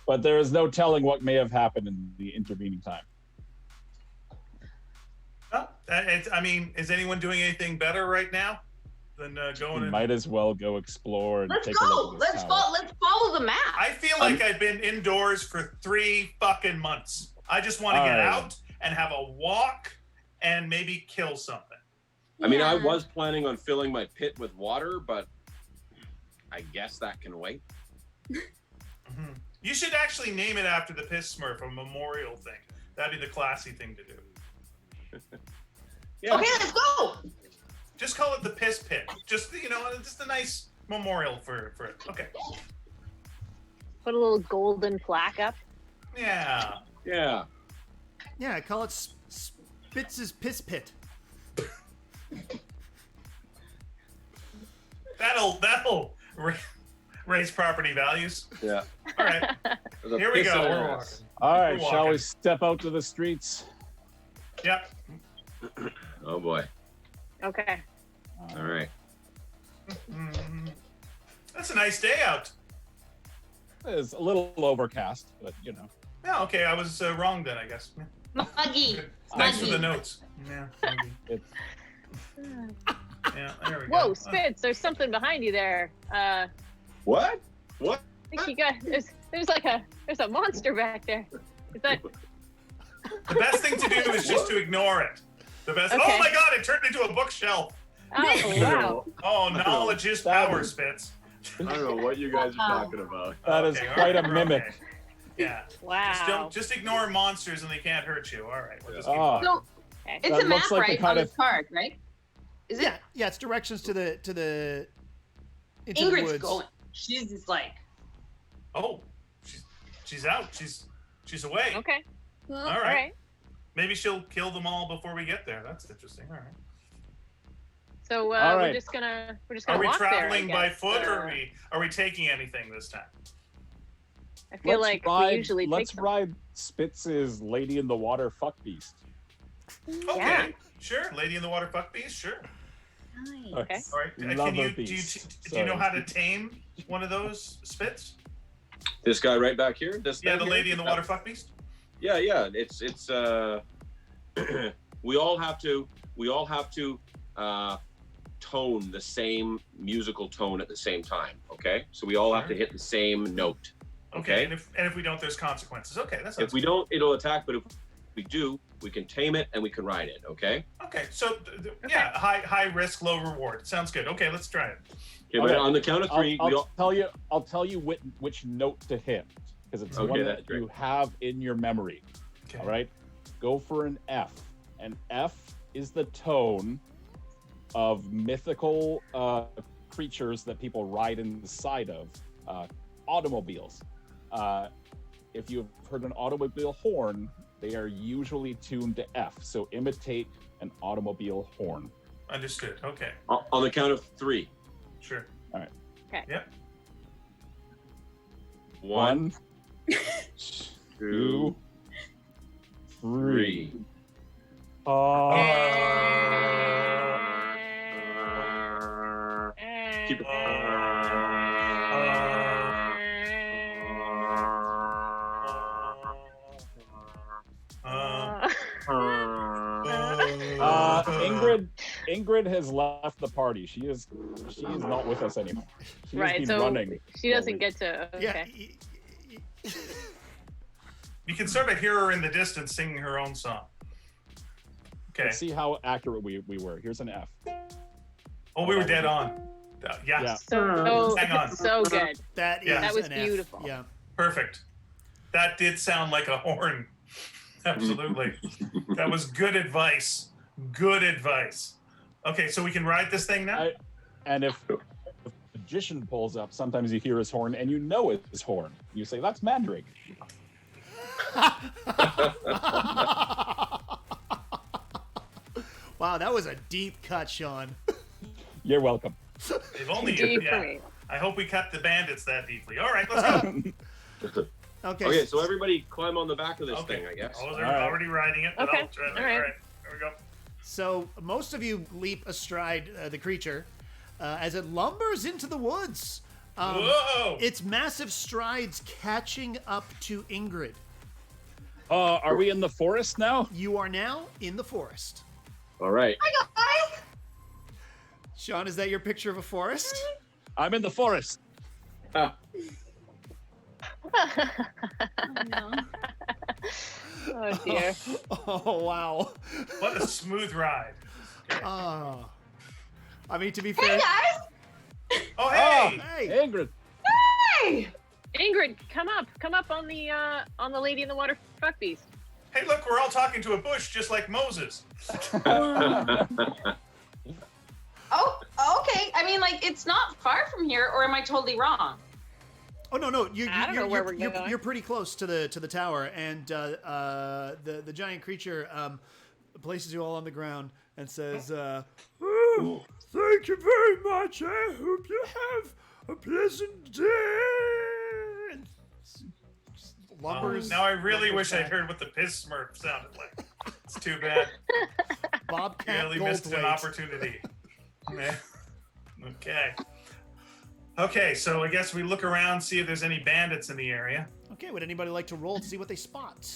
but there is no telling what may have happened in the intervening time. Oh, I mean, is anyone doing anything better right now than going? We in? might as well go explore and Let's take a go. look at this tower. Let's follow the map. I feel like I've been indoors for 3 fucking months. I just want to get out and have a walk and maybe kill something. I mean, I was planning on filling my pit with water, but I guess that can wait. Mm-hmm. You should actually name it after the Piss Smurf, a memorial thing. That'd be the classy thing to do. Yeah. Okay, let's go. Just call it the Piss Pit. Just just a nice memorial for it. Okay. Put a little golden plaque up. Yeah. Yeah. Yeah, call it Spitz's Piss Pit. That'll raise property values. Yeah. All right. The Here we piss go. ass. We're walking. All right, We're shall we walking. step out to the streets? Yep. Oh boy. Okay. All right. Mhm. That's a nice day out. It's a little overcast, but you know. Yeah. Okay. I was wrong then, I guess. Yeah. Muggy. Thanks for the Muggy. notes. Yeah. Maybe. It's Yeah. There we go. Whoa, Spitz! There's something behind you there. What? What? I think you got there's a monster back there. Is that? The best thing to do is just to ignore it. The best. Okay. Oh my God! It turned into a bookshelf. Oh wow. Oh, knowledge is power, Spitz. I don't know what you guys are talking about. that is Okay, all quite right, a we're mimic. okay. Yeah. Wow. Just ignore monsters and they can't hurt you. All right. We'll just keep Oh. walking. So it's That a map, looks like the right, kind on of- this card, right? Is it? Yeah, it's directions into the Ingrid's woods. going. She's just like, Oh, she's out. She's away. Okay. Well, All All right. right. Maybe she'll kill them all before we get there. That's interesting. All right. So All we're right. just gonna Are we walk there, I traveling by guess, foot, or or- are we taking anything this time? I feel like we usually let's take them. ride Spitz's Lady in the Water fuck beast. Okay. Yeah. Sure. Lady in the Water fuck beast. Sure. nice. Okay. All right. Love Can you a do you, beast. do you know Sorry. how to tame one of those spits? This guy right back here. This Yeah, thing the here? lady in the water fuck beast. Yeah, yeah. It's we all have to tone the same musical tone at the same time. Okay, so we all have to hit the same note. Okay. Okay. And if we don't, there's consequences. Okay. That's If we don't, it'll attack. But if we do, we can tame it and we can ride it. Okay. Okay. So yeah, high risk, low reward. Sounds good. Okay, let's try it. Okay, but Okay. on the count of three, we all. I'll tell you which note to hit because it's Okay, one that's that you great. have in your memory. Okay. All right, go for an F. An F is the tone of mythical creatures that people ride inside of, automobiles. If you've heard an automobile horn, they are usually tuned to F, so imitate an automobile horn. Understood. Okay. On the count of 3. Sure. All right. Okay. Yep. 1, 2, 3. Keep it. Ingrid has left the party. She is not with us anymore. She has Right, been so running. she doesn't get to. Okay. Yeah. You can sort of hear her in the distance singing her own song. Okay. Let's see how accurate we were. Here's an F. Oh, we were dead on. Yeah. Yeah. So Hang on. so good. That is Yeah. That was an F. beautiful. Yeah. Perfect. That did sound like a horn. Absolutely. That was good advice. Good advice. Okay, so we can ride this thing now? And if the magician pulls up, sometimes you hear his horn and you know it's his horn. You say, that's Mandrake. Wow, that was a deep cut, Shaun. You're welcome. If only Deep you, for yeah. me. I hope we cut the bandits that deeply. All right, let's go. Okay, so everybody climb on the back of this thing, I guess. Oh, they're All right. already riding it. But Okay, I'll try that. all right. All right, there we go. So most of you leap astride the creature as it lumbers into the woods. Whoa! Its massive strides catching up to Ingrid. Are we in the forest now? You are now in the forest. All right. Shaun, is that your picture of a forest? I'm in the forest. Ah, Oh, no. Oh dear. Oh, wow. What a smooth ride. Oh. I mean, to be Hey fair. guys! Oh, hey! Hey. Ingrid. Hey! Ingrid, come up on the Lady in the Water fuck beast. Hey, look, we're all talking to a bush just like Moses. Oh, okay. I mean, like, it's not far from here, or am I totally wrong? Oh no, no, I don't know where we're going. you're pretty close to the tower, and the giant creature places you all on the ground and says, "Oh, thank you very much. I hope you have a pleasant day." And lumbers. Now I really wish I'd heard what the piss smurf sounded like. It's too bad. Bobcat Really missed an Goldthwait. opportunity. Yeah. Okay, so I guess we look around, see if there's any bandits in the area. Okay, would anybody like to roll to see what they spot?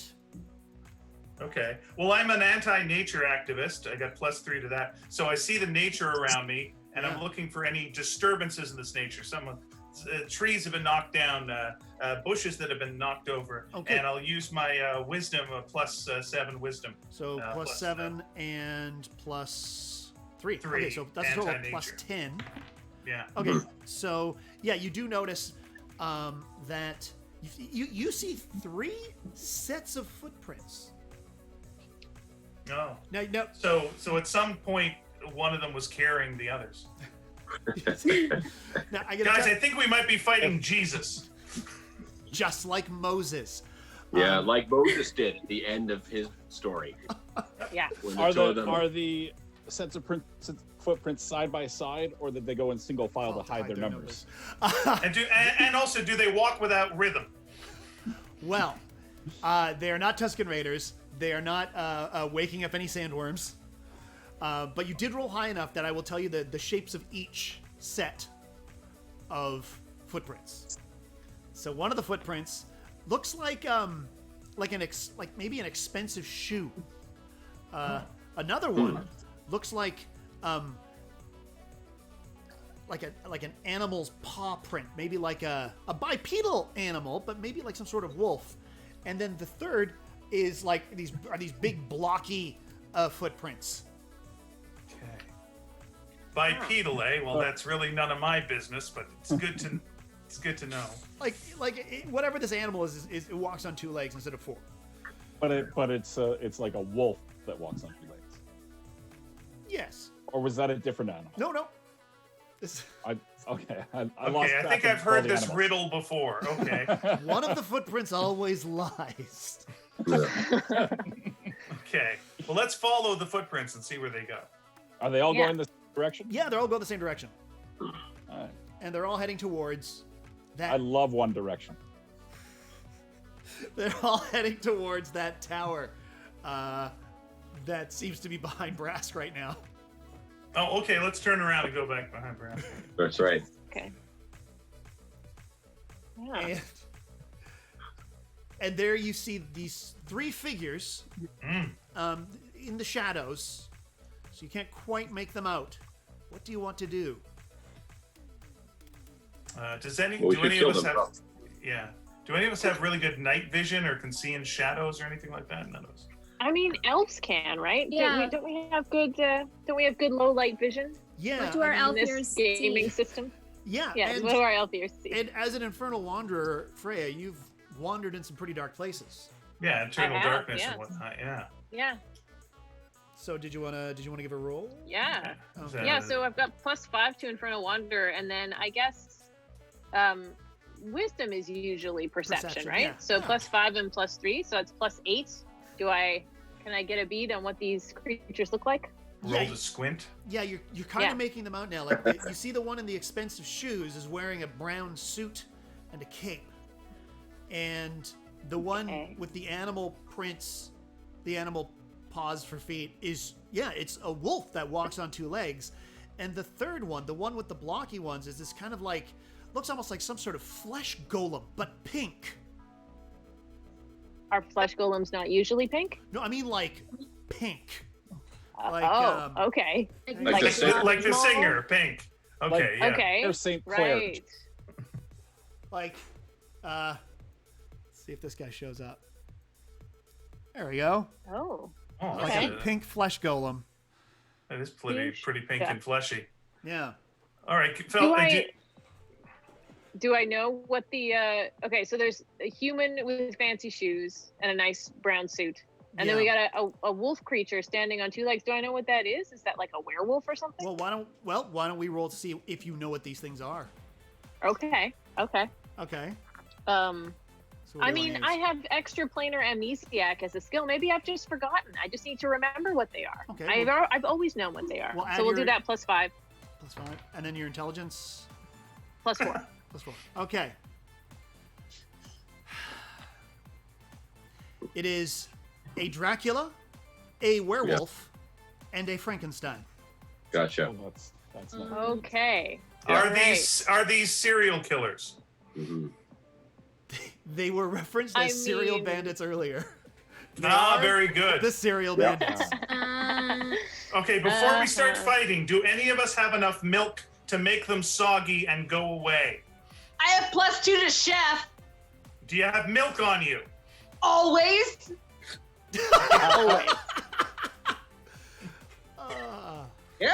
Okay. Well, I'm an anti-nature activist. I got +3 to that. So I see the nature around me, and I'm looking for any disturbances in this nature. Some trees have been knocked down, bushes that have been knocked over. Okay. And I'll use my wisdom, +7 wisdom. So plus 7 and plus 3. 3, Okay, so that's a total of plus anti-nature. 10. Yeah. Okay, so yeah, you do notice that you see 3 sets of footprints. Oh. Now, So at some point, one of them was carrying the others. now I gotta Guys, tell- I think we might be fighting Jesus. just like Moses. yeah, like Moses did at the end of his story. Yeah. When Are two of them- the sets of footprints side by side, or did they go in single file to hide their numbers? and also, do they walk without rhythm? Well, they are not Tusken Raiders. They are not waking up any sandworms. But you did roll high enough that I will tell you the shapes of each set of footprints. So one of the footprints looks like maybe an expensive shoe. Another one looks like an animal's paw print, maybe like a bipedal animal, but maybe like some sort of wolf. And then the third is like these big blocky footprints. Okay. Bipedal, eh? Well, that's really none of my business, but it's good to know. Whatever this animal is it walks on 2 legs instead of 4. But it's like a wolf that walks on 2 legs. Yes. Or was that a different animal? No. This... I lost I track think of I've heard all the this animals. riddle before. Okay. One of the footprints always lies. Okay. Well, let's follow the footprints and see where they go. Are they all Yeah. going the same direction? Yeah, they're all going the same direction. All right. And they're all heading towards that. I love One Direction. They're all heading towards that tower that seems to be behind Brask right now. Oh, okay. Let's turn around and go back behind Brown. That's right. Okay. Yeah. And there you see these three figures in the shadows, so you can't quite make them out. What do you want to do? Does any Well, we do should any kill of us them have? up. Yeah. Do any of us have really good night vision or can see in shadows or anything like that? None of us. I mean, elves can, right? Yeah. Don't we have good? Don't we have good low light vision Yeah, What do our I mean, elf in ears this gaming see? system? yeah, Yeah. and, What do our elf ears see? and as an infernal wanderer, Freya, you've wandered in some pretty dark places. Yeah, eternal I have, darkness yes. and whatnot. Yeah. Yeah. So did you wanna give a roll? Yeah. Okay. Yeah. So I've got +5 to Infernal Wanderer, and then I guess wisdom is usually perception, right? yeah. So Yeah. +5 and +3, so it's +8. Can I get a bead on what these creatures look like? Roll Yeah. to squint. Yeah, you're kind of Yeah. making them out now. Like you see the one in the expensive shoes is wearing a brown suit and a cape, and the one Okay. with the animal prints, the animal paws for feet is it's a wolf that walks on two legs, and the third one, the one with the blocky ones, is this kind of like looks almost like some sort of flesh golem but pink. Are flesh golems not usually pink? No, I mean like pink. Like, okay. Like the singer. Like the singer, Pink. Okay. Yeah. Okay. They're St. Clair. Right. Like, let's see if this guy shows up. There we go. Oh. Oh, Like Okay. a pink flesh golem. That is pretty pink Yeah. and fleshy. Yeah. All right, Phil. Do I know what the okay, so there's a human with fancy shoes and a nice brown suit. And then we got a wolf creature standing on two legs. Do I know what that is? Is that like a werewolf or something? Well, why don't we roll to see if you know what these things are? Okay. Okay. So what I do you mean, wanna I use? have extraplanar amnesiac as a skill. Maybe I've just forgotten. I just need to remember what they are. Okay, I've always known what they are. Well, add So we'll do your- that +5, +5, and then your intelligence +4. +4. Okay. It is a Dracula, a werewolf, and a Frankenstein. Gotcha. Oh, that's not Okay. Are Alright. these serial killers? Mhm. They were referenced I as serial mean- bandits earlier. Very good. The serial Yeah. bandits. Okay, before we start fighting, do any of us have enough milk to make them soggy and go away? I have +2 to chef. Do you have milk on you? Always. Always. Yeah.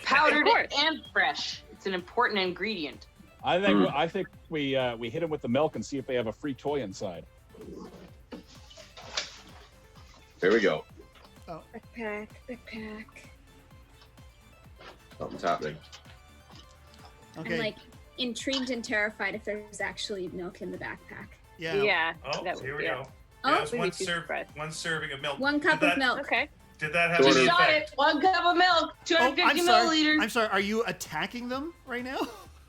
Powdered Of course. and fresh. It's an important ingredient. I think we hit them with the milk and see if they have a free toy inside. Here we go. Backpack. Something's happening. Okay. I'm like intrigued and terrified if there's actually milk in the backpack. yeah. Yeah. Oh, that here would- we yeah. go. Oh. Yeah, it's Maybe two surprise. one serving of milk. 1 cup Did of that- milk. Okay. Did that have Order. any Shot effect? it. 1 cup of milk. Oh, 250 I'm sorry. milliliters. I'm sorry. Are you attacking them right now?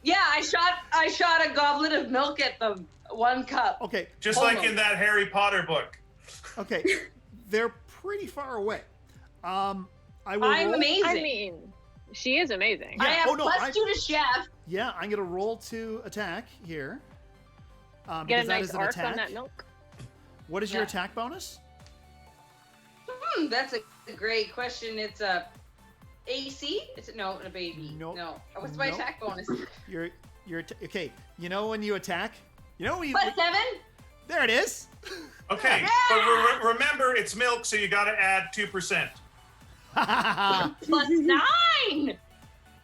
Yeah, I shot a goblet of milk at them. 1 cup. Okay. Just Hold like on. in that Harry Potter book. Okay. They're pretty far away. I will I'm roll. amazing. I mean, she is amazing. Yeah. I have Oh, no, +2 to chef. Yeah, I'm gonna roll to attack here. Get Because a that nice is an arc attack. on that milk. What is your Yeah. attack bonus? That's a great question. It's a AC. It's a baby. Nope. No. What's my Nope. attack bonus? Your okay. You know when you attack. You know when you. +7. There it is. Okay, but remember it's milk, so you got to add 2%. +9.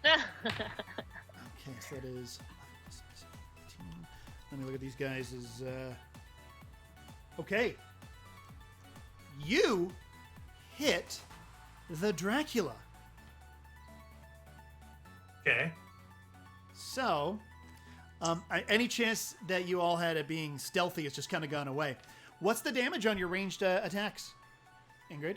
Okay, so that is 18. Let me look at these guys. Okay. You hit the Dracula. Okay. So, any chance that you all had at being stealthy has just kind of gone away. What's the damage on your ranged attacks, Ingrid?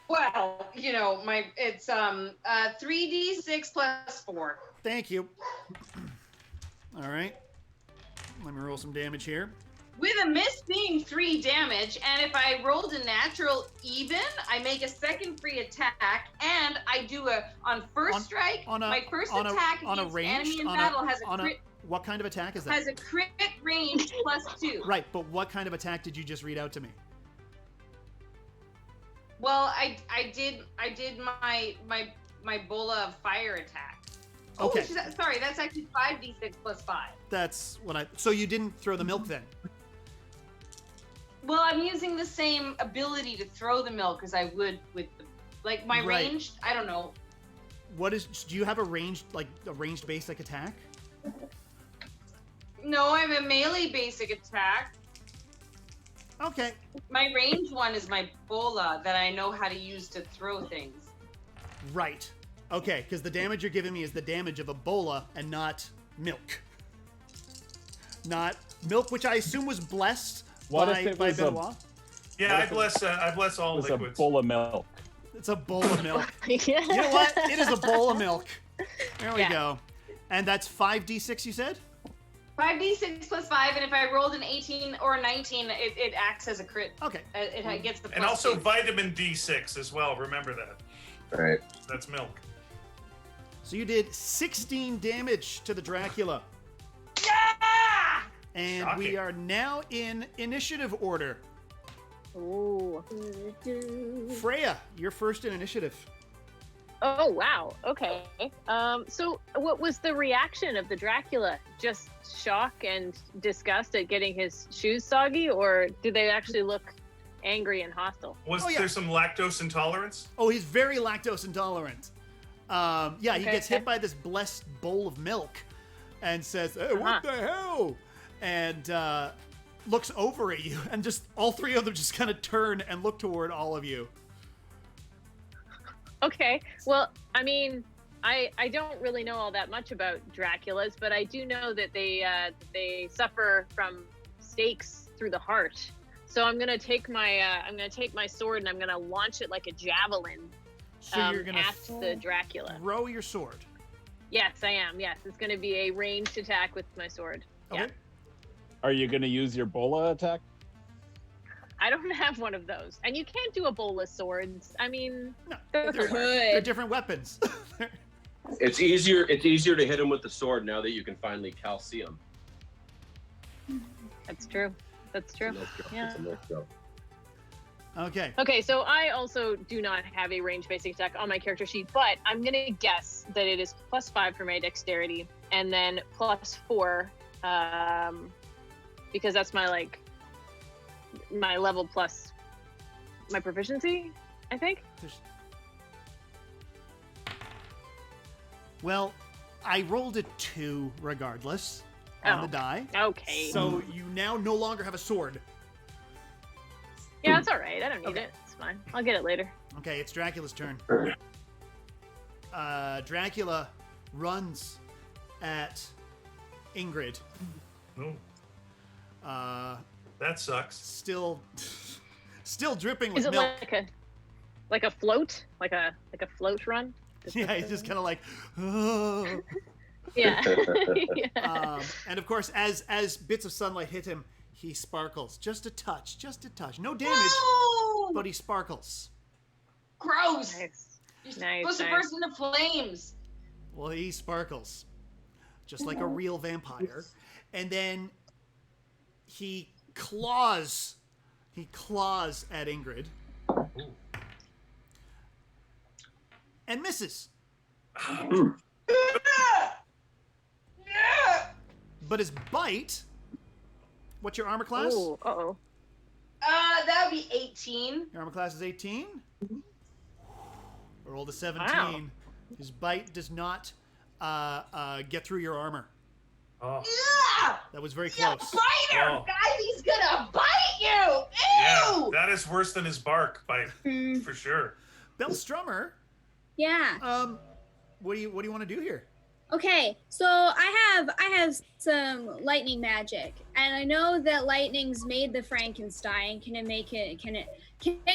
Well, it's 3d6 plus 4. Thank you. All right. Let me roll some damage here. With a miss being 3 damage, and if I rolled a natural even, I make a second free attack, and I do on first strike. My first attack against enemy in battle has a crit. What kind of attack is that? Has a crit range plus 2. Right, but what kind of attack did you just read out to me? Well, I did my bola of fire attack. Okay. Oh, sorry, that's actually 5d6 plus 5. That's what So you didn't throw the milk then? Well, I'm using the same ability to throw the milk as I would with my ranged. I don't know. Do you have a ranged basic attack? No, I have a melee basic attack. Okay. My ranged one is my bola that I know how to use to throw things. Right. Okay, because the damage you're giving me is the damage of a bola and not milk. Not milk, which I assume was blessed by Benoit. Yeah, I bless all liquids. It's a bowl of milk. It's a bowl of milk. You know what? It is a bowl of milk. There we go. And that's 5d6, you said? 5d6 plus 5, and if I rolled an 18 or a 19, it acts as a crit. Okay. It gets the plus And also 2. vitamin D6 as well. Remember that. Right. That's milk. So you did 16 damage to the Dracula. Yeah! And Shocking. we are now in initiative order. Ooh. Freya, you're first in initiative. Oh, wow. Okay. So what was the reaction of the Dracula? Just shock and disgust at getting his shoes soggy, or do they actually look angry and hostile? Was there some lactose intolerance? Oh, he's very lactose intolerant. He gets hit by this blessed bowl of milk and says, hey, what the hell? And looks over at you, and just all three of them just kind of turn and look toward all of you. Okay. Well, I mean, I don't really know all that much about Draculas, but I do know that they suffer from stakes through the heart. So I'm gonna take my sword and I'm gonna launch it like a javelin. So you're gonna at the Dracula. Throw your sword. Yes, I am. Yes, it's gonna be a ranged attack with my sword. Okay. Yeah. Are you going to use your bola attack? I don't have one of those, and you can't do a bowl of swords. I mean, No, those are they're different weapons. It's easier to hit him with the sword now that you can finally calcium. That's true. That's true. Yeah. It's a milk joke. Okay. Okay, so I also do not have a ranged basic attack on my character sheet, but I'm gonna guess that it is +5 for my dexterity, and then +4, because that's my my level plus my proficiency, I think. Well, I rolled a 2 regardless on the die. Okay. So you now no longer have a sword. Yeah, that's all right. I don't need it. It's fine. I'll get it later. Okay, it's Dracula's turn. Dracula runs at Ingrid. Oh. That sucks. Still dripping with Is it milk. like a float? Like a float run? Yeah, he's just kind of like, oh. Yeah. And of course, as bits of sunlight hit him, he sparkles just a touch. No damage, but he sparkles. Gross. Nice. You're supposed to burst into flames. Well, he sparkles, just like a real vampire. And then he claws at Ingrid. And misses. But his bite, what's your armor class? Oh, uh-oh. That would be 18. Your armor class is 18? Rolled a 17. Wow. His bite does not get through your armor. Oh. Yeah! That was very Yeah, close. biter! Oh. Guys, he's gonna bite you! Ew! Yeah, that is worse than his bark bite, for sure. Bell Strummer. Yeah. What do you want to do here? Okay, so I have some lightning magic, and I know that lightning's made the Frankenstein. Can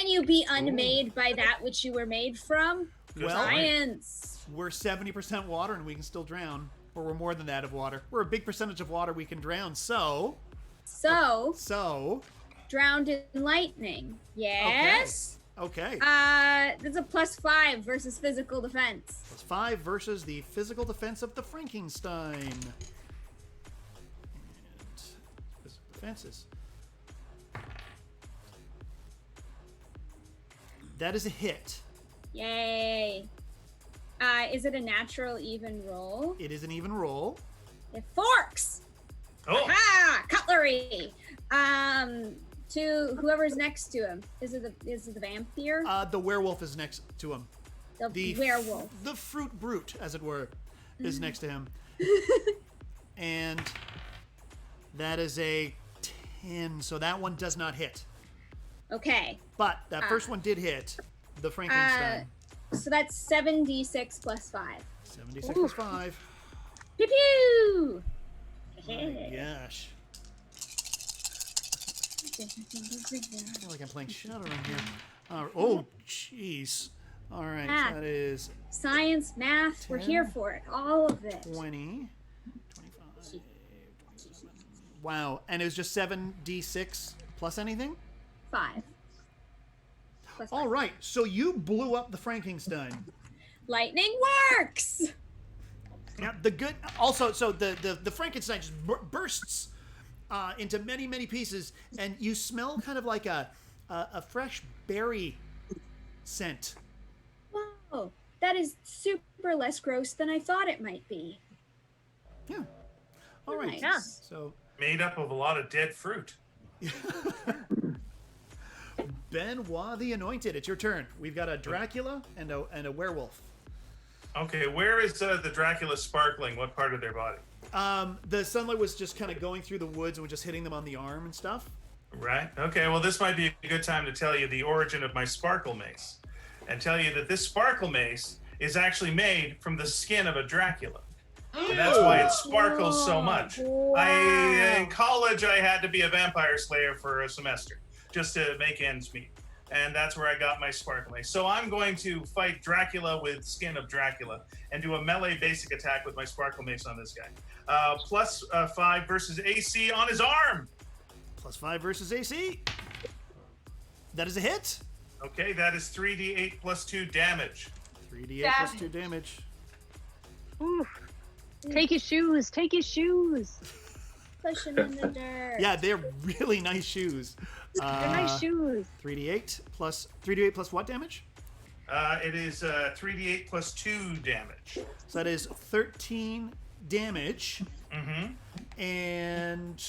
you be unmade by that which you were made from? Well, science. We're 70% water and we can still drown. Or we're more than that of water. We're a big percentage of water we can drown, so drowned in lightning. Yes. Okay. There's a +5 versus physical defense. +5 versus the physical defense of the Frankenstein. And physical defenses. That is a hit. Yay. Is it a natural even roll? It is an even roll. It forks. Oh. Ah, cutlery. To whoever's next to him. Is it the vampire? The werewolf is next to him. The werewolf. The fruit brute, as it were, is next to him. And that is a 10, so that one does not hit. Okay. But that first one did hit the Frankenstein. So that's 7d6 + 5. 76 plus 5. Pew pew! Oh my gosh. I feel like I'm playing Shadowrun here. Oh, jeez. All right, that is science, math, 10, we're here for it. All of it. 20, 25, 27. Wow, and it was just 7d6 plus anything? 5. +5. All right, so you blew up the Frankenstein. Lightning works! Now, the good... Also, so the Frankenstein just bursts into many, many pieces, and you smell kind of like a fresh berry scent. Wow, that is super less gross than I thought it might be. Yeah. All right. Nice. Yeah. So Made up of a lot of dead fruit. Benoit the Anointed, it's your turn. We've got a Dracula and a werewolf. Okay, where is the Dracula sparkling? What part of their body? The sunlight was just kind of going through the woods and was just hitting them on the arm and stuff. Right. Okay, well, this might be a good time to tell you the origin of my sparkle mace. And tell you that this sparkle mace is actually made from the skin of a Dracula. And that's why it sparkles so much. Wow. In college, I had to be a vampire slayer for a semester just to make ends meet. And that's where I got my sparkle mace. So I'm going to fight Dracula with skin of Dracula and do a melee basic attack with my sparkle mace on this guy. +5 versus AC on his arm. +5 versus AC. That is a hit. Okay, that is 3d8 + 2 damage. 3d8 plus 2 damage. Oof. Take his shoes. Take his shoes. Push him in the dirt. Yeah, they're really nice shoes. They're nice shoes. 3d8 plus what damage? It is 3d8 + 2 damage. So that is 13 damage. Mm-hmm. And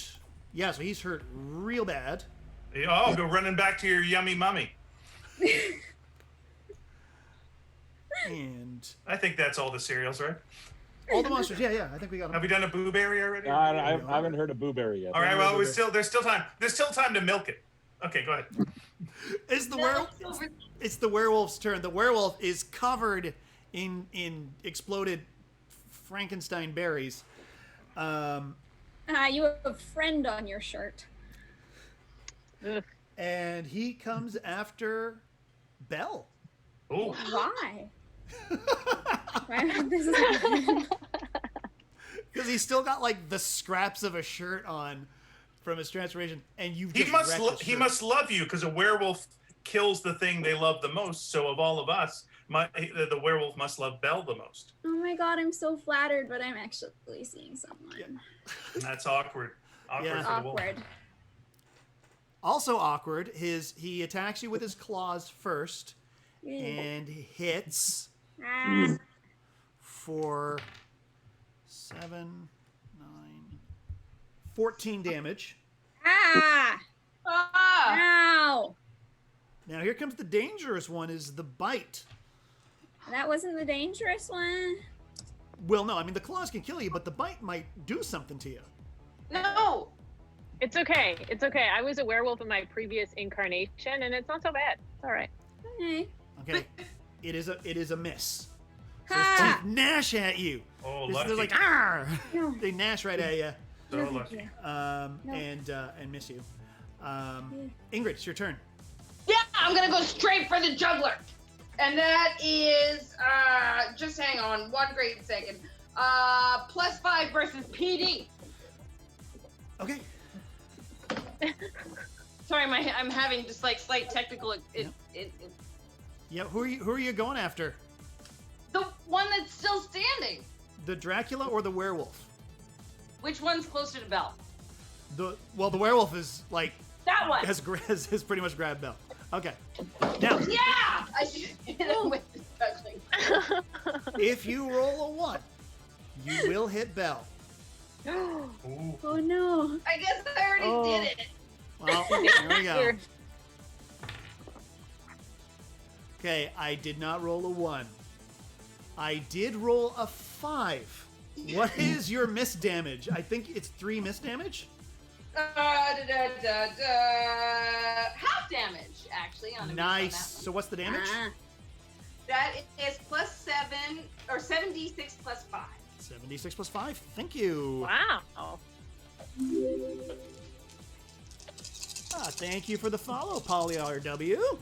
yeah, so he's hurt real bad. Oh, go running back to your yummy mummy. And I think that's all the cereals, right? all the monsters. Yeah, I think we got Have them. we done a booberry already? I haven't heard of Booberry yet. All right, well, there's still time. There's still time to milk it. Okay, go ahead. It's the werewolf's turn. The werewolf is covered in exploded Frankenstein berries. You have a friend on your shirt. Ugh. And he comes after Belle. Oh, Why? Because he's still got like the scraps of a shirt on from his transformation, and you've he just must wrecked the he shirt. must love you because a werewolf kills the thing they love the most. So of all of us, the werewolf must love Belle the most. Oh my god, I'm so flattered, but I'm actually seeing someone. Yeah. And that's awkward. Awkward Yeah. for the wolf. Awkward. Also awkward. He attacks you with his claws first, and hits Ah. for 14 damage. Ah! Ow! Now here comes the dangerous one, is the bite. That wasn't the dangerous one. Well, no, I mean the claws can kill you, but the bite might do something to you. No. It's okay. It's okay. I was a werewolf in my previous incarnation, and it's not so bad. It's all right. Okay. Okay. It is a miss. So Ha! his teeth gnash at you. Oh, They're lucky. like, "Arr!" No. They gnash right at you, So lucky. and miss you. Ingrid, it's your turn. Yeah, I'm gonna go straight for the juggler. And that is, just hang on one great second. +5 versus PD. Okay. Sorry, I'm having just like slight technical. Yeah. Who are you going after? The one that's still standing. The Dracula or the werewolf? Which one's closer to Belle? The werewolf is like That one. has pretty much grabbed Belle. Okay. Now, Yeah! I should hit him with the juggling. if you roll a 1, you will hit Belle. Ooh. Oh no. I guess I already did it. Well, here we go. Here. Okay, I did not roll a 1. I did roll a 5. What is your miss damage? I think it's 3 miss damage. Half damage, actually. On a miss on Nice. that one. So what's the damage? Ah. That is +7 or 7d6 +5. 76 plus 5. Thank you. Wow. Thank you for the follow, PolyRW.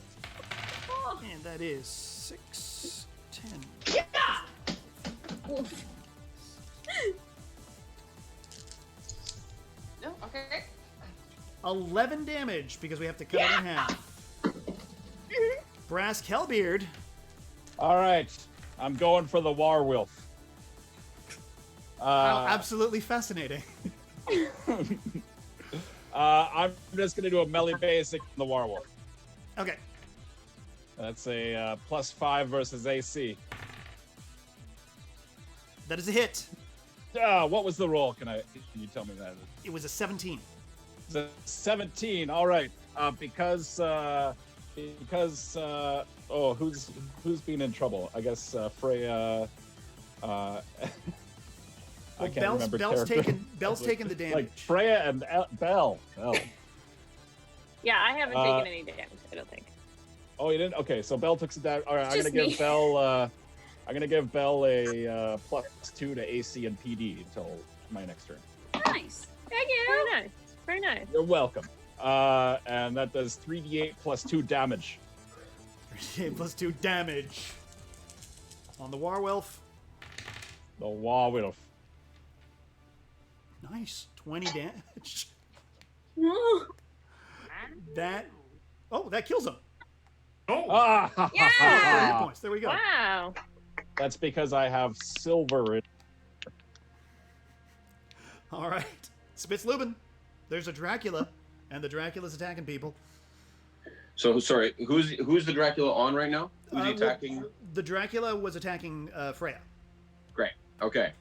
And that is 6, 10. Yeah. Oof. No. Okay. 11 damage because we have to cut it in half. Brass Kelbeard. All right, I'm going for the Warwolf. Absolutely fascinating. I'm just gonna do a melee basic on the Warwolf. Okay. That's a +5 versus AC. That is a hit. What was the roll? Can you tell me that? It was a 17. It's a 17. All right. Because who's been in trouble? I guess Freya. I can't remember character. Bell's taken the damage. Like Freya and Beall. Yeah, I haven't taken any damage, I don't think. Oh, you didn't? Okay, so Beall took some damage. All right, I'm Just gonna me. give Beall. I'm gonna give Beall a +2 to AC and PD until my next turn. Nice. Thank you. Very nice. Very nice. You're welcome. And that does 3d8 +2 damage. 38 plus 2 damage. On the Warwolf. The Warwolf. Nice. 20 damage. Oh. That kills him. Oh. Ah! Yeah. 30 points. There we go. Wow. That's because I have silver in. All right. Spitzlubin. There's a Dracula, and the Dracula's attacking people. So sorry, who's the Dracula on right now? Who's he attacking? The Dracula was attacking Freya. Great. Okay.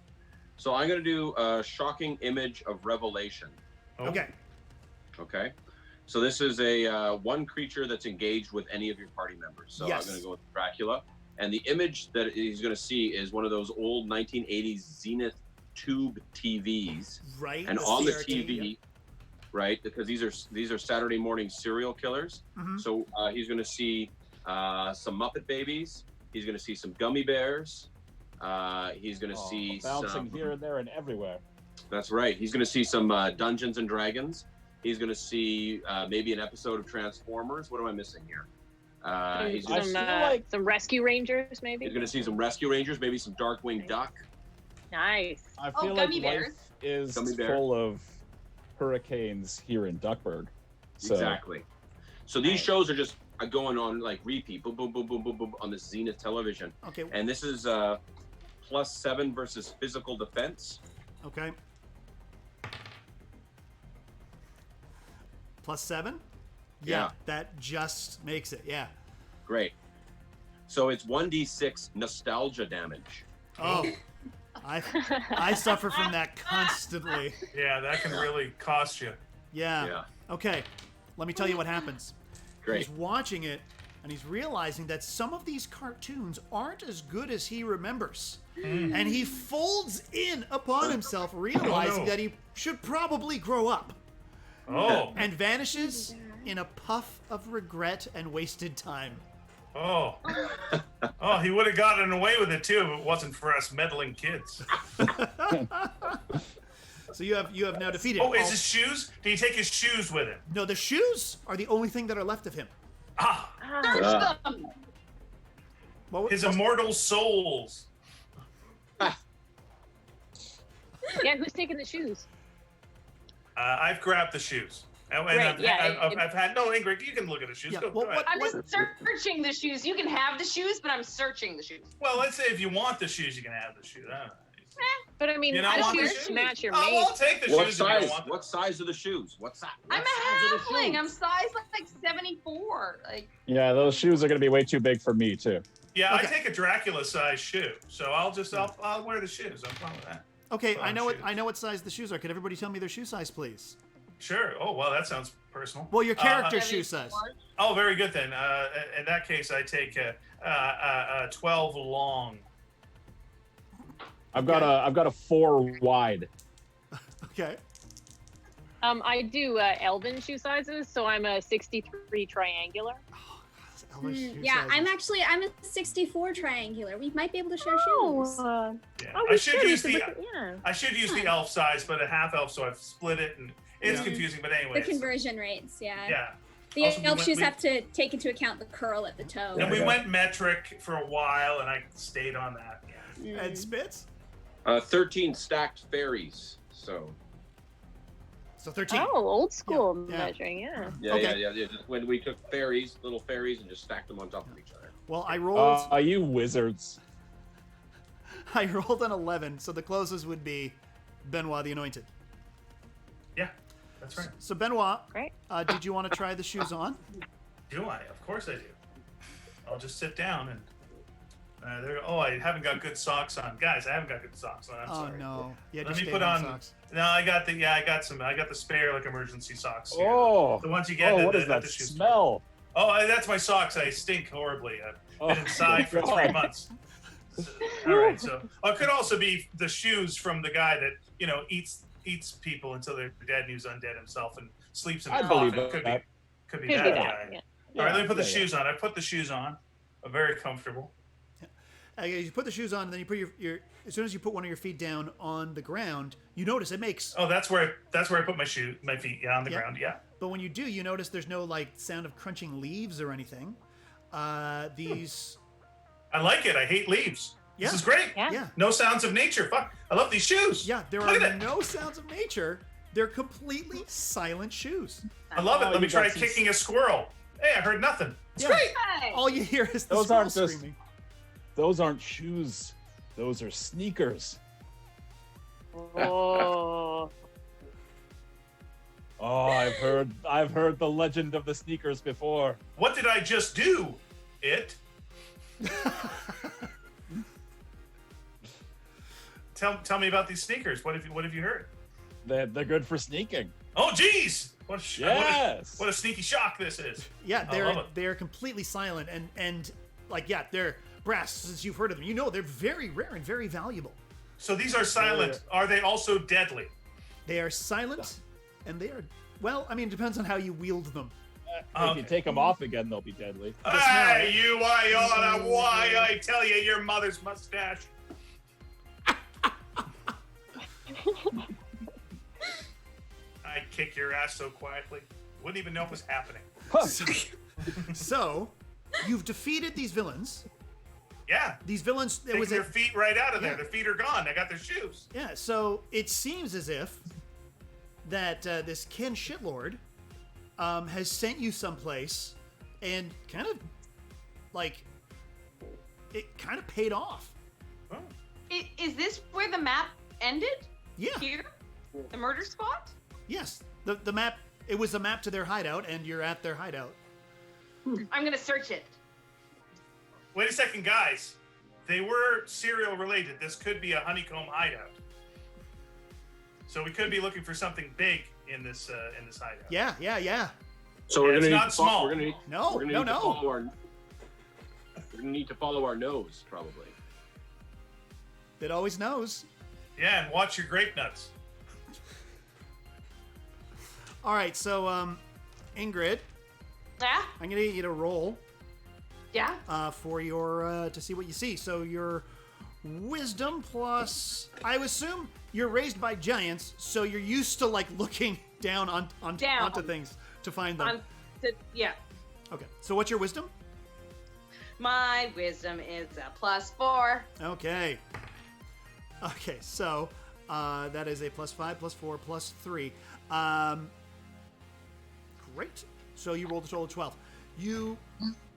So I'm gonna do a shocking image of revelation. Oh. Okay. Okay. So this is a one creature that's engaged with any of your party members. So Yes. I'm gonna go with Dracula, and the image that he's gonna see is one of those old 1980s Zenith tube TVs, Right. and on the CRT, TV, right? Because these are Saturday morning serial killers. Mhm. So he's going to see some Muppet Babies. He's going to see some Gummy Bears. He's going to see bouncing some. here and there and everywhere. That's right. He's going to see some Dungeons and Dragons. He's going to see maybe an episode of Transformers. What am I missing here? He's going to Some rescue rangers, maybe. he's going to see some Rescue Rangers, maybe some Darkwing Duck. Nice. I Oh, feel like Gummy Bears. life is Gummy Bear. full of hurricanes here in Duckburg. So, Exactly. So these shows are just going on like repeat, boom, boom, boom, boom, boom, boom, on the Zenith television. Okay. And this is +7 versus physical defense. Okay. +7? Yeah. That just makes it. Yeah. Great. So it's 1d6 nostalgia damage. Oh. I suffer from that constantly. Yeah, that can really cost you. Yeah. Yeah. Okay. Let me tell you what happens. Great. He's watching it, and he's realizing that some of these cartoons aren't as good as he remembers. And he folds in upon himself, realizing that he should probably grow up, Oh. and vanishes in a puff of regret and wasted time. Oh. Oh, he would have gotten away with it too if it wasn't for us meddling kids. So you have now defeated. Oh, is his shoes? Did he take his shoes with him? No, the shoes are the only thing that are left of him. Search them. His immortal souls. Yeah, who's taking the shoes? I've grabbed the shoes. And Right, I've had no, Ingrid. You can look at the shoes. Yeah, Go ahead. I'm just searching the shoes. You can have the shoes, but I'm searching the shoes. Well, let's say if you want the shoes, you can have the shoes. But I mean, You know, the want the shoes shoes? match your Oh, mate. I'll take the What shoes if you don't size? want them. What size are the shoes? What size? I'm a halfling. I'm size like 74. Like Yeah, those shoes are going to be way too big for me too. Yeah, Okay. I take a Dracula size shoe, so I'll wear the shoes. I'm fine with that. Okay, Fine I shoes. know what size the shoes are. Could everybody tell me their shoe size, please? Sure. Oh, well, that sounds personal. Well, your character's 74. shoe size. Oh, very good then. In that case, I take 12 long. I've got a 4 wide. Okay. I do elven shoe sizes, so I'm a 63 triangular. Elvish shoe Yeah, sizes. I'm a 64 triangular. We might be able to share shoes. Oh, Yeah. oh, I we should use the yeah. I should use the elf size, but a half elf, so I've split it, and it's Yeah. confusing. But The anyways, conversion rates, yeah. yeah. The Also, we elf went- shoes we- have to take into account the curl at the toe. And we went metric for a while, and I stayed on that. Yeah. Ed Spitz? 13 stacked fairies. So. So 13. Oh, old school Yeah. measuring, yeah. Yeah, Okay. yeah. Just when we took fairies, little fairies, and just stacked them on top of each other. Well, I rolled You wizards. I rolled an 11, so the closest would be Benoit the Anointed. Yeah, that's right. So Benoit, Great. did you want to try the shoes on? Do I? Of course I do. I'll just sit down and. I haven't got good socks on, guys. I haven't got good socks on. I'm Oh sorry. no. Yeah, Let just me stay put on on. socks. No, I got the spare like emergency socks. Here. Oh. The ones you get. What is at that the shoe store. smell? Oh, that's my socks. I stink horribly. I've been inside for God. 3 months. All right, so it could also be the shoes from the guy that eats people until they're dead, and he's undead himself and sleeps in the I coffin. believe Could that. be Could be that that, guy. yeah. All right, let me put the Yeah, yeah. shoes on. I put the shoes on. I'm very comfortable. You put the shoes on, and then you put your as soon as you put one of your feet down on the ground, you notice it makes. Oh, that's where I put my feet. Yeah, on the Yeah. ground. Yeah. But when you do, you notice there's no sound of crunching leaves or anything. These. I like it. I hate leaves. Yeah. This is great. Yeah. Yeah. No sounds of nature. Fuck. I love these shoes. Yeah, there Look are at it. no sounds of nature. They're completely silent shoes. I love it. Oh, Let me you try got some- kicking a squirrel. Hey, I heard nothing. It's Yeah. great. Hey. All you hear is the Those squirrel aren't just- screaming. Those aren't shoes. Those are sneakers. Oh. Oh, I've heard the legend of the sneakers before. What did I just do? Tell me about these sneakers. What have you heard? They're good for sneaking. Oh, geez! Yes. What a sneaky shock this is. Yeah, I love it. they're completely silent and they're brass. Since you've heard of them, they're very rare and very valuable. So these are silent. Are they also deadly? They are silent, and they are it depends on how you wield them. If you take them off again, they'll be deadly. Hey, you Iona! Why I tell you, your mother's mustache. I'd kick your ass so quietly. Wouldn't even know it was happening. So, you've defeated these villains. Yeah. These villains. There Take was their feet right out of there. Yeah. Their feet are gone. They got their shoes. Yeah. So it seems as if that this Ken Shitlord has sent you someplace, and kind of it kind of paid off. Oh. Is this where the map ended? Yeah. Here? The murder spot? Yes. The map. It was a map to their hideout, and you're at their hideout. I'm gonna search it. Wait a second, guys. They were serial related. This could be a honeycomb hideout. So we could be looking for something big in this hideout. Yeah. So we're It's gonna not need to small. We're gonna need, No, we're gonna no, need to no. follow our. We're gonna need to follow our nose, probably. It always knows. Yeah, and watch your grape nuts. All right. So, Ingrid, Yeah? I'm gonna get you to roll Yeah. For your to see what you see. So your wisdom plus, I would assume you're raised by giants, so you're used to like looking down onto things to find them. Yeah. Okay. So what's your wisdom? My wisdom is a +4. Okay. Okay. So that is a +5, +4, +3. Great. So you rolled a total of 12. You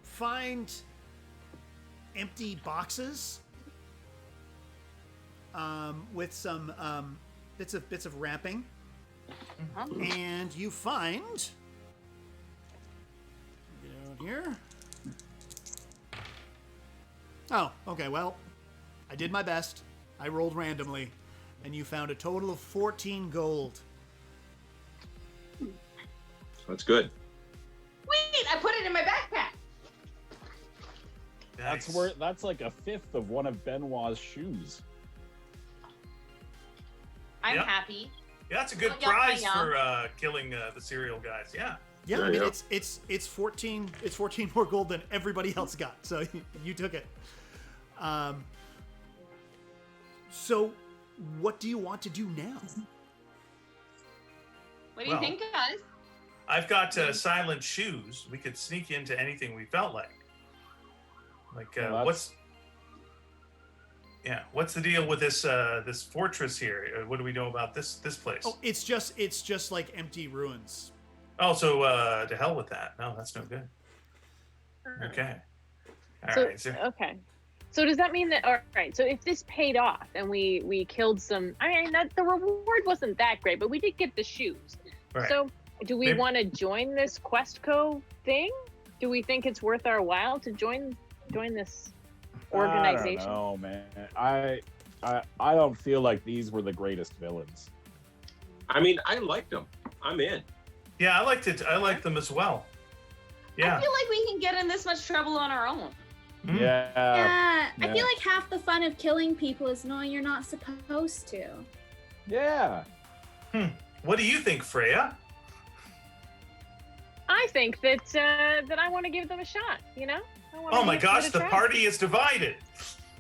find empty boxes with some bits of wrapping, and you find get out here. Oh, okay. Well, I did my best. I rolled randomly, and you found a total of 14 gold. That's good. Wait, I put it in my backpack. Nice. That's like a fifth of one of Benoit's shoes. I'm happy. Yeah, that's a good prize for killing the cereal guys. Yeah. Yeah, I mean it's 14 more gold than everybody else got. So you took it. So what do you want to do now? What do you think, guys? I've got silent shoes. We could sneak into anything we felt like. What's the deal with this this fortress here? What do we know about this place? Oh, it's just like empty ruins. Oh, so to hell with that. No, that's no good. Okay. Okay. So does that mean that? All right. So if this paid off and we killed some, I mean, the reward wasn't that great, but we did get the shoes. Right. So do we want to join this Questco thing? Do we think it's worth our while to join this organization? I don't know, man. I don't feel like these were the greatest villains. I mean, I liked them. I'm in. Yeah, I liked it. I liked them as well. Yeah. I feel like we can get in this much trouble on our own. Mm. Yeah, I feel like half the fun of killing people is knowing you're not supposed to. Yeah. What do you think, Freya? I think that that I want to give them a shot. You know. Oh my gosh, the party is divided.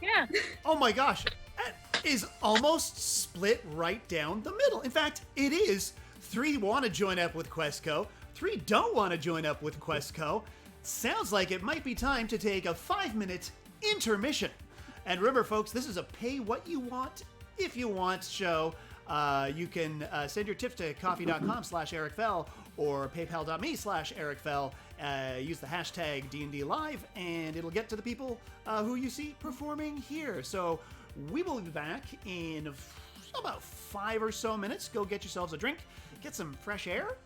Yeah. Oh my gosh, that is almost split right down the middle. In fact, it is. 3 want to join up with Questco. 3 don't want to join up with Questco. Sounds like it might be time to take a 5-minute intermission. And remember, folks, this is a pay what you want if you want show. You can send your tips to coffee.com/EricFell or paypal.me/EricFell. Use the hashtag D&D Live, and it'll get to the people who you see performing here. So we will be back in about 5 or so minutes. Go get yourselves a drink, get some fresh air,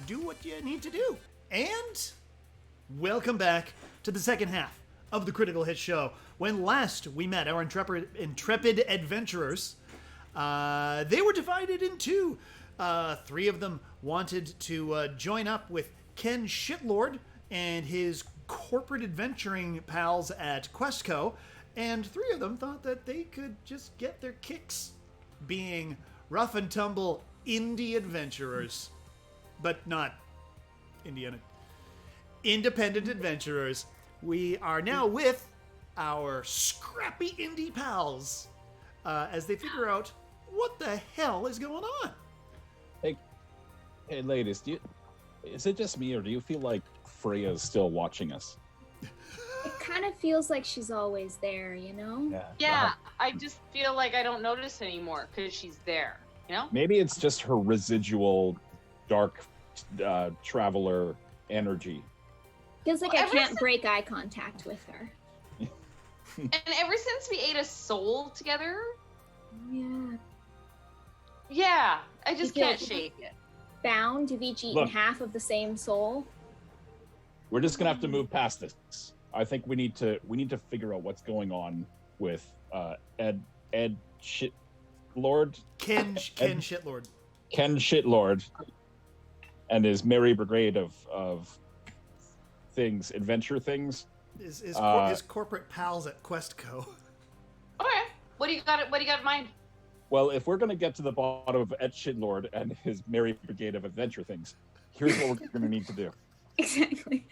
do what you need to do. And welcome back to the second half of the Critical Hit Show. When last we met our intrepid adventurers, they were divided in 2. 3 of them wanted to join up with Ken Shitlord and his corporate adventuring pals at Questco, and 3 of them thought that they could just get their kicks being rough and tumble indie adventurers, but not Indiana. Independent adventurers. We are now with our scrappy indie pals as they figure out what the hell is going on. Hey, ladies, is it just me, or do you feel like Freya's still watching us? It kind of feels like she's always there, you know? Yeah, I just feel like I don't notice anymore because she's there, you know? Maybe it's just her residual dark traveler energy. Feels like I can't break eye contact with her. And ever since we ate a soul together, yeah, I just can't shake it. Bound, you've each eaten half of the same soul. We're just gonna have to move past this. I think we need to figure out what's going on with Ed Shitlord. Ken Shitlord. Ken Shitlord and his merry brigade of things, adventure things. His corporate pals at Questco. Okay. What do you got in mind? Well, if we're going to get to the bottom of Ed Shitlord and his merry brigade of adventure things, here's what we're going to need to do. Exactly.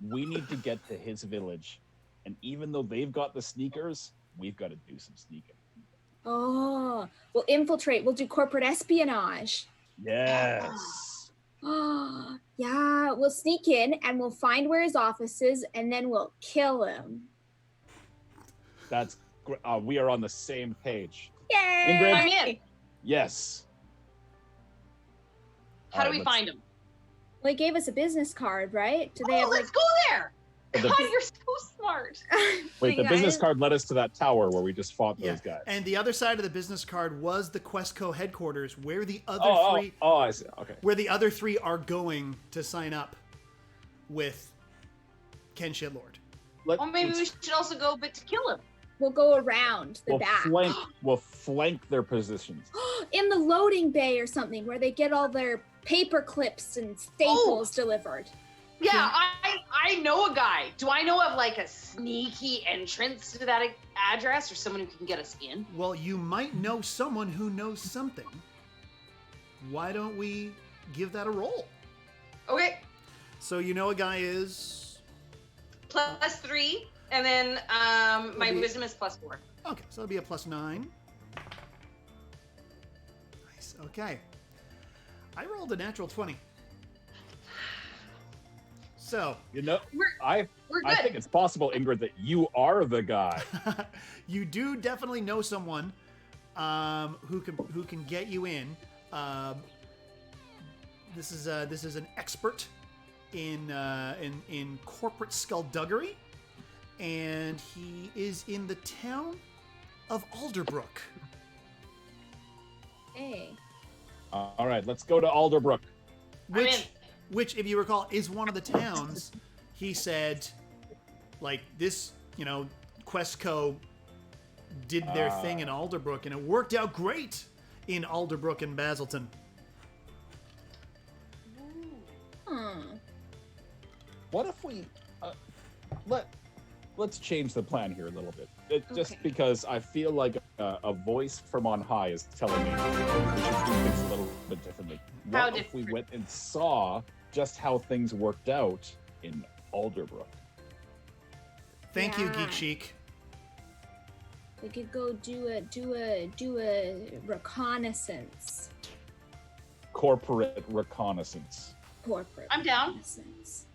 we need to get to his village. And even though they've got the sneakers, we've got to do some sneaking. Oh, we'll infiltrate. We'll do corporate espionage. Yes. Oh, yeah. We'll sneak in and we'll find where his office is, and then we'll kill him. That's we are on the same page. Yay! Ingrid? I'm in. Yes. How do we find him? Well, he gave us a business card, right? Do they have let's go there. God, you're so smart. Wait, the business card led us to that tower where we just fought those guys. And the other side of the business card was the Questco headquarters, where the other three. Oh, I see. Okay. Where the other three are going to sign up with Ken Shitlord. Well, maybe we should also go, but to kill him. We'll go around the back. We'll flank their positions. In the loading bay or something, where they get all their paper clips and staples delivered. Yeah, I know a guy. Do I know of like a sneaky entrance to that address, or someone who can get us in? Well, you might know someone who knows something. Why don't we give that a roll? Okay. So you know a guy is +3, and then my wisdom is +4. Okay, so it'll be a +9. Nice. Okay. I rolled a natural 20. So I think it's possible, Ingrid, that you are the guy. You do definitely know someone who can get you in. This is an expert in corporate skullduggery, and he is in the town of Alderbrook. Hey. All right, let's go to Alderbrook. Which, if you recall, is one of the towns. He said, like, this, Questco did their thing in Alderbrook, and it worked out great in Alderbrook and Basilton. What if we let's change the plan here a little bit? Just because I feel like a voice from on high is telling me we should do things a little bit differently. What if we went and saw just how things worked out in Alderbrook? Thank you, Geek Chic. We could go do a reconnaissance. Corporate reconnaissance. I'm down. Reconnaissance.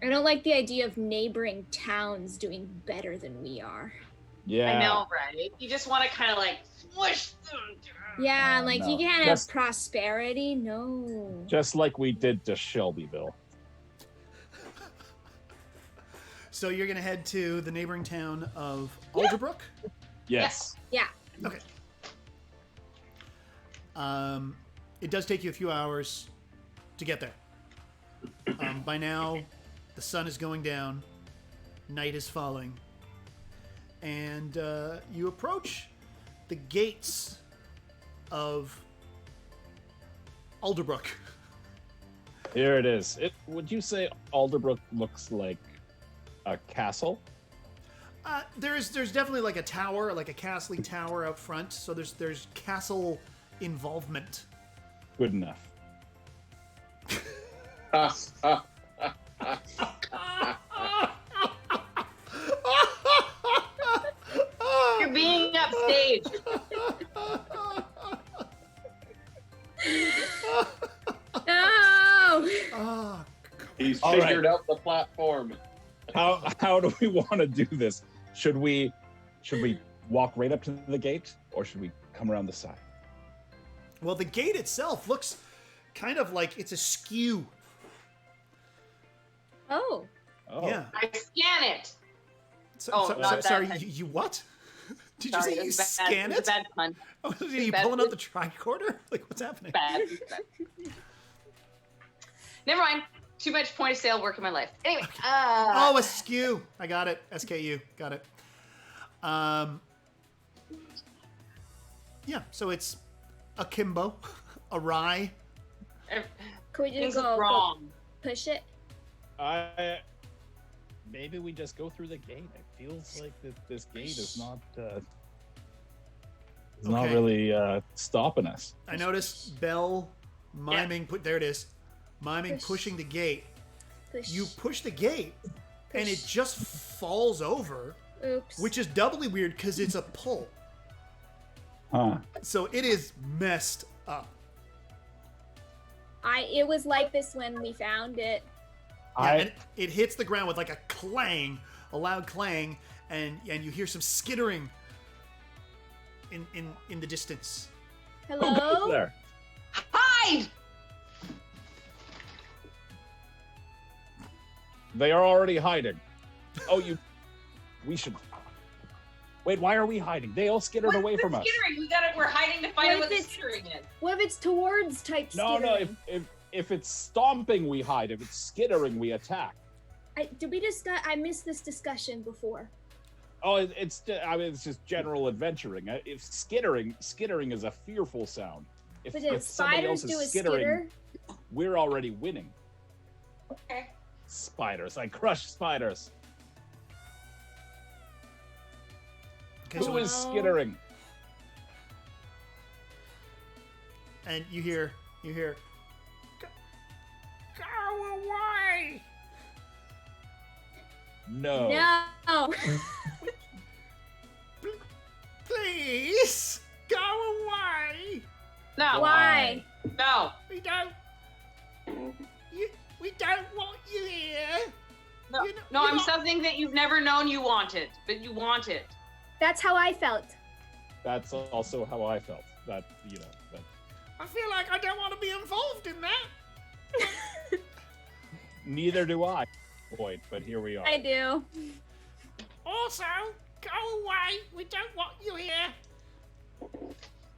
I don't like the idea of neighboring towns doing better than we are. Yeah. I know, right? You just want to kind of like smush them. Yeah, you can't have prosperity. No. Just like we did to Shelbyville. So you're going to head to the neighboring town of Alderbrook? Yes. Yeah. Okay. It does take you a few hours to get there. By now, the sun is going down, night is falling, and you approach the gates of Alderbrook. Here it is. Would you say Alderbrook looks like a castle? There's definitely like a tower, like a castle tower out front. So there's castle involvement. Good enough. You're being upstage. No. He's figured out the platform. How do we want to do this? Should we walk right up to the gate, or should we come around the side? Well, the gate itself looks kind of like it's askew. Oh. Yeah. I scan it. Sorry, you what? Did you say you scan it? Bad pun. Oh, are you pulling out the tricorder? Like, what's happening? Bad. Never mind. Too much point of sale work in my life. Anyway. Askew. I got it. SKU. Got it. Yeah, so it's akimbo, awry. Can we just Things look wrong. Push it? Maybe we just go through the gate. It feels like this gate is not really stopping us. I noticed Beall miming. There it is. Miming, pushing the gate. You push the gate, and it just falls over. Oops. Which is doubly weird because it's a pull. Huh. So it is messed up. It was like this when we found it. And it hits the ground with like a clang, a loud clang, and you hear some skittering in the distance. Hello? Who goes there? Hide! They are already hiding. Oh, we should. Wait, why are we hiding? They all skittered away from us. Skittering? We're hiding to find out what the skittering is. What if it's towards type skittering? No. If it's stomping, we hide. If it's skittering, we attack. I missed this discussion before. Oh, it's just general adventuring. If skittering is a fearful sound. If somebody else is skittering, we're already winning. Okay. Spiders. I crush spiders. Okay, Who is skittering? And you hear, go away! No. No. Please, go away! No. Why? No. We don't want you here. No, I'm something that you've never known you wanted, but you want it. That's how I felt. That's also how I felt. That. I feel like I don't want to be involved in that. Neither do I. Point, but here we are. I do. Also, go away. We don't want you here.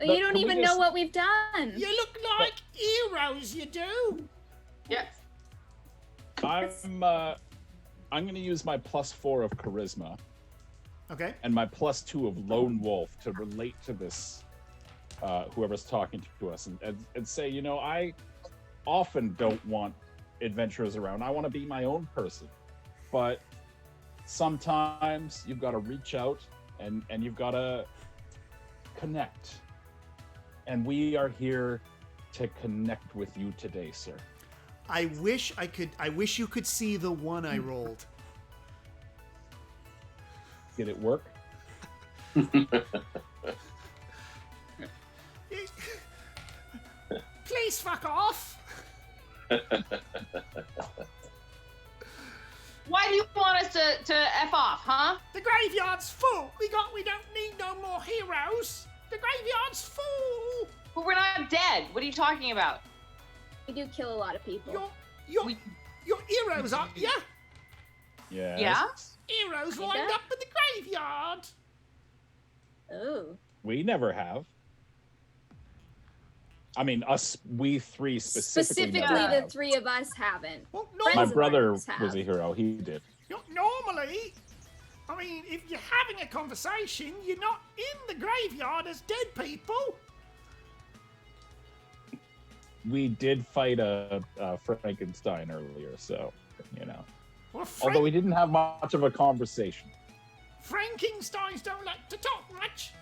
You don't even know what we've done. You look like heroes, you do. Yes. I'm going to use my +4 of charisma. Okay. And my +2 of lone wolf to relate to this, whoever's talking to us, and say, I often don't want adventurers around. I want to be my own person, but sometimes you've got to reach out and you've got to connect. And we are here to connect with you today, sir. I wish you could see the one I rolled. Did it work? Please fuck off. Why do you want us to F off, huh? The graveyard's full. We don't need no more heroes. The graveyard's full. But we're not dead. What are you talking about? We do kill a lot of people. You're heroes, aren't you? Yes. Yeah? Heroes Kinda. lined up in the graveyard. Oh. We never have. I mean, we three specifically. Specifically, never the have. three of us haven't. Well, Friends My of brother ours have. was a hero. He did. normally, I mean, if you're having a conversation, you're not in the graveyard as dead people. We did fight a Frankenstein earlier, so, Well, Although we didn't have much of a conversation. Frankensteins don't like to talk much.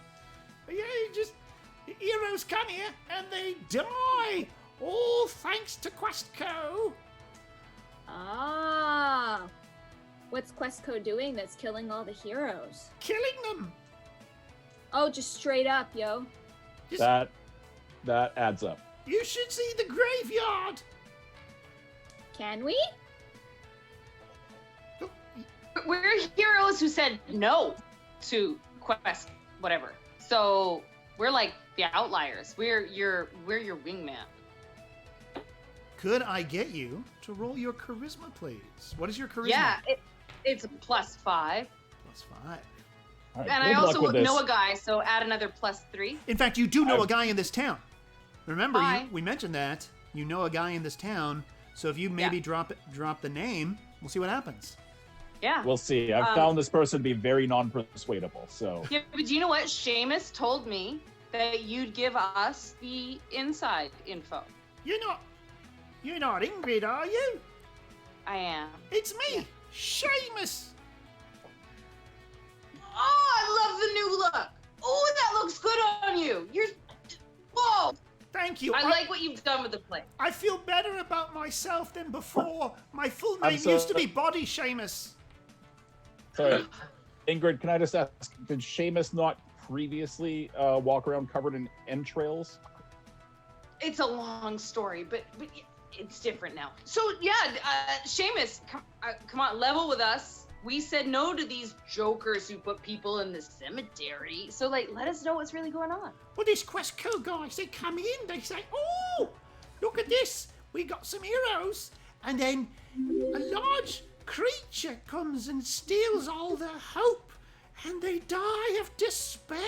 Heroes come here and they die. All thanks to Questco. Ah. What's Questco doing that's killing all the heroes? Killing them. Oh, just straight up, yo. That adds up. You should see the graveyard. Can we? We're heroes who said no to Quest, whatever. So we're like the outliers. We're your wingman. Could I get you to roll your charisma, please? What is your charisma? Yeah, it's a +5. +5. All right, And good I luck also with this. know a guy, so add another +3. In fact, you do know a guy in this town. Remember, Hi. we mentioned that. You know a guy in this town. So if you maybe drop the name, we'll see what happens. Yeah. We'll see. I've found this person to be very non-persuadable, so. Yeah, but you know what? Seamus told me that you'd give us the inside info. You're not Ingrid, are you? I am. It's me, Seamus. Oh, I love the new look. Oh, that looks good on you. Whoa. Thank Thank you. I like what you've done with the play. I feel better about myself than before. My full name used to be Body Seamus. Sorry, Ingrid, can I just ask, did Seamus not previously walk around covered in entrails? It's a long story, but it's different now. So yeah, Seamus, come on, level with us. We said no to these jokers who put people in the cemetery. So like, let us know what's really going on. Well, these Questco guys, they come in, they say, oh, look at this. We got some heroes. And then a large creature comes and steals all their hope. And they die of despair.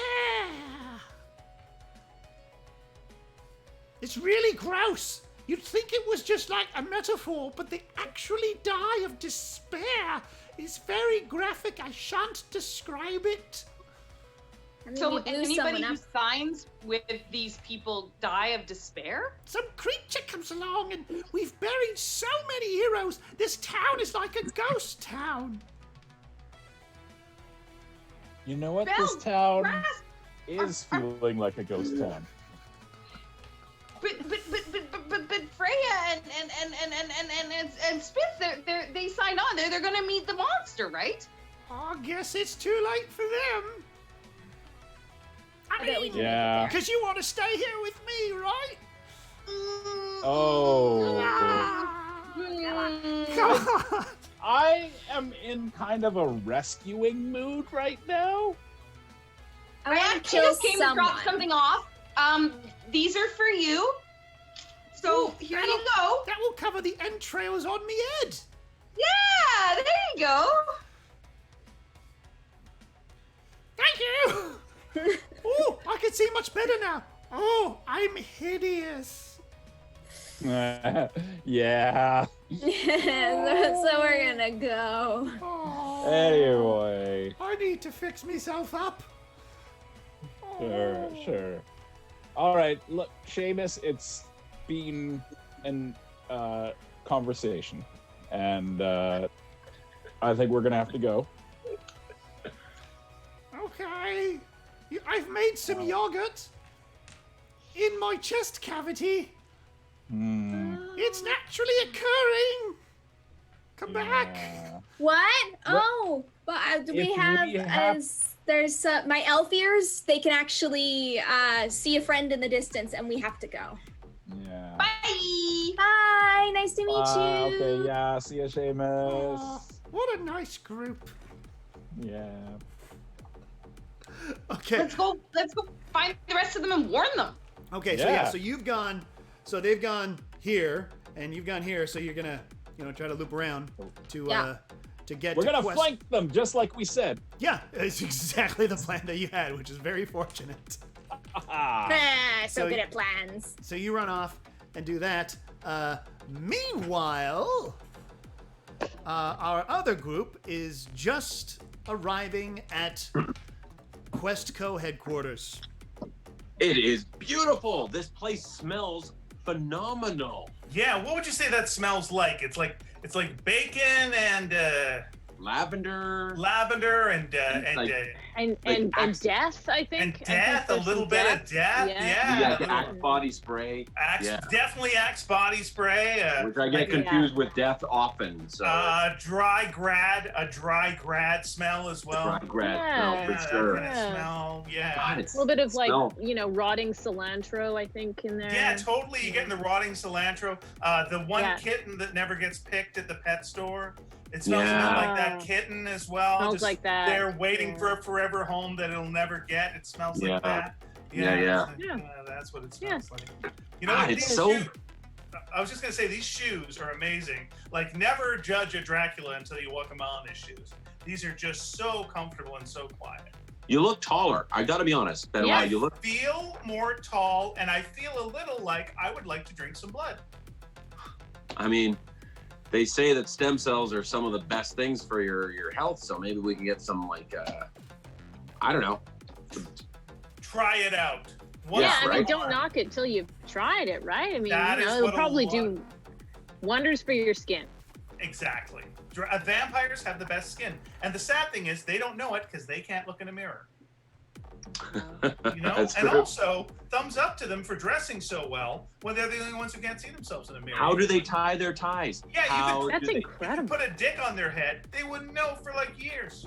It's really gross. You'd think it was just like a metaphor, but they actually die of despair. It's very graphic. I shan't describe it. So anybody who signs with these people die of despair? Some creature comes along and we've buried so many heroes. This town is like a ghost town. You know what? This town is feeling like a ghost town. But Freya and Spitz, they signed on. They're gonna meet the monster, right? I guess it's too late for them. I mean, yeah. Because you want to stay here with me, right? Oh. God. I am in kind of a rescuing mood right now. I actually just came to drop something off. These are for you. So here you go. That will cover the entrails on me head. Yeah, there you go. Thank you. Oh, I can see much better now. Oh, I'm hideous. Yeah. So we're gonna go. Oh, Anyway. I need to fix myself up. Sure. All right, look, Seamus, it's been an conversation, and I think we're gonna have to go. Okay. I've made some yogurt in my chest cavity. It's naturally occurring. Come back. What? Oh, but we have there's my elf ears. They can actually see a friend in the distance, and we have to go. Yeah. Bye. Bye. Nice to meet you. Okay. Yeah. See you, Seamus. Oh, what a nice group. Yeah. Okay. Let's go find the rest of them and warn them. Okay. So you've gone. So they've gone here, and you've gone here. So you're gonna, try to loop around to get. We're gonna flank them, just like we said. Yeah, it's exactly the plan that you had, which is very fortunate. So good at plans. So you run off and do that. Meanwhile, our other group is just arriving at Questco headquarters. It is beautiful. This place smells phenomenal. Yeah, what would you say that smells like? It's like bacon and lavender and death, I think. And death, a little bit of death. Yeah. Axe body spray. Definitely Axe body spray. Which I get confused with death often. So a dry grad smell as well. Dry grad smell for sure. That kind of smell. Yeah. God, a little bit of rotting cilantro, I think, in there. Yeah, totally. You're getting the rotting cilantro. The one kitten that never gets picked at the pet store. It smells like that kitten as well. Smells like that. They're waiting for a forever home that it'll never get. It smells like that. Yeah. That's what it smells like. You know, I was just gonna say these shoes are amazing. Like, never judge a Dracula until you walk a mile in his shoes. These are just so comfortable and so quiet. You look taller. I gotta be honest. You feel more tall, and I feel a little like I would like to drink some blood. I mean, they say that stem cells are some of the best things for your health, so maybe we can get some, I don't know. Try it out. I mean, don't knock it till you've tried it, right? I mean, it'll probably do wonders for your skin. Exactly. Vampires have the best skin. And the sad thing is they don't know it because they can't look in a mirror. You know, That's and true. also thumbs up to them for dressing so well when they're the only ones who can't see themselves in a mirror. How do they tie their ties? Yeah, That's you incredible. could put a dick on their head, they wouldn't know for like years.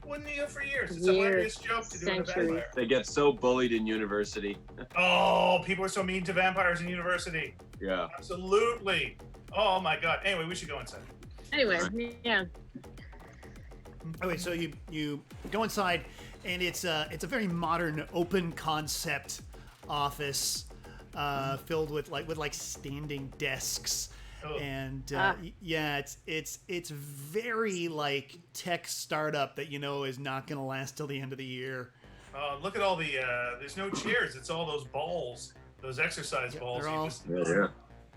Wouldn't know for years. It's a hilarious joke to do with a vampire. They get so bullied in university. Oh, people are so mean to vampires in university. Yeah. Absolutely. Oh my god. Anyway, we should go inside. Anyway, yeah. Okay, so you go inside, and it's a very modern, open concept office, filled with standing desks, and yeah, it's very like tech startup that is not gonna last till the end of the year. Look at all the. There's no chairs. It's all those balls, those exercise balls. Yeah.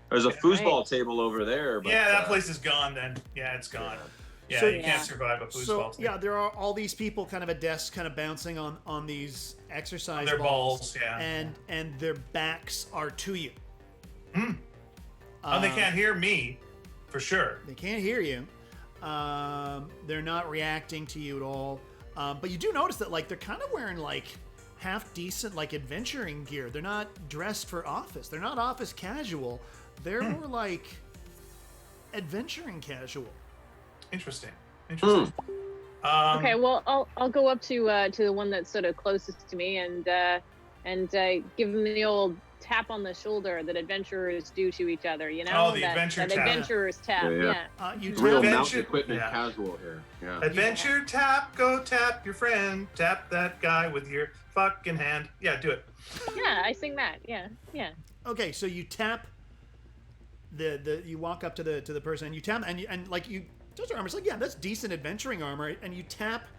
There's a foosball table over there. But, yeah, that place is gone then. Yeah, it's gone. Yeah, so, you can't survive a foosball table. Yeah, there are all these people kind of at desks kind of bouncing on these exercise their balls. Yeah. And their backs are to you. They can't hear me, for sure. They can't hear you. They're not reacting to you at all. But you do notice that they're kind of wearing half decent adventuring gear. They're not dressed for office. They're not office casual. They're more like adventuring casual. Interesting. Okay, well, I'll go up to the one that's sort of closest to me and give him the old tap on the shoulder that adventurers do to each other. You know, the adventure tap. Adventurers tap. Yeah. You real tap mount equipment casual here. Yeah. Adventure tap. Go tap your friend. Tap that guy with your fucking hand. Yeah, do it. Yeah, I sing that. Yeah. Okay, so you tap. You walk up to the person and you tap and you touch their armor. It's yeah, that's decent adventuring armor, and you tap,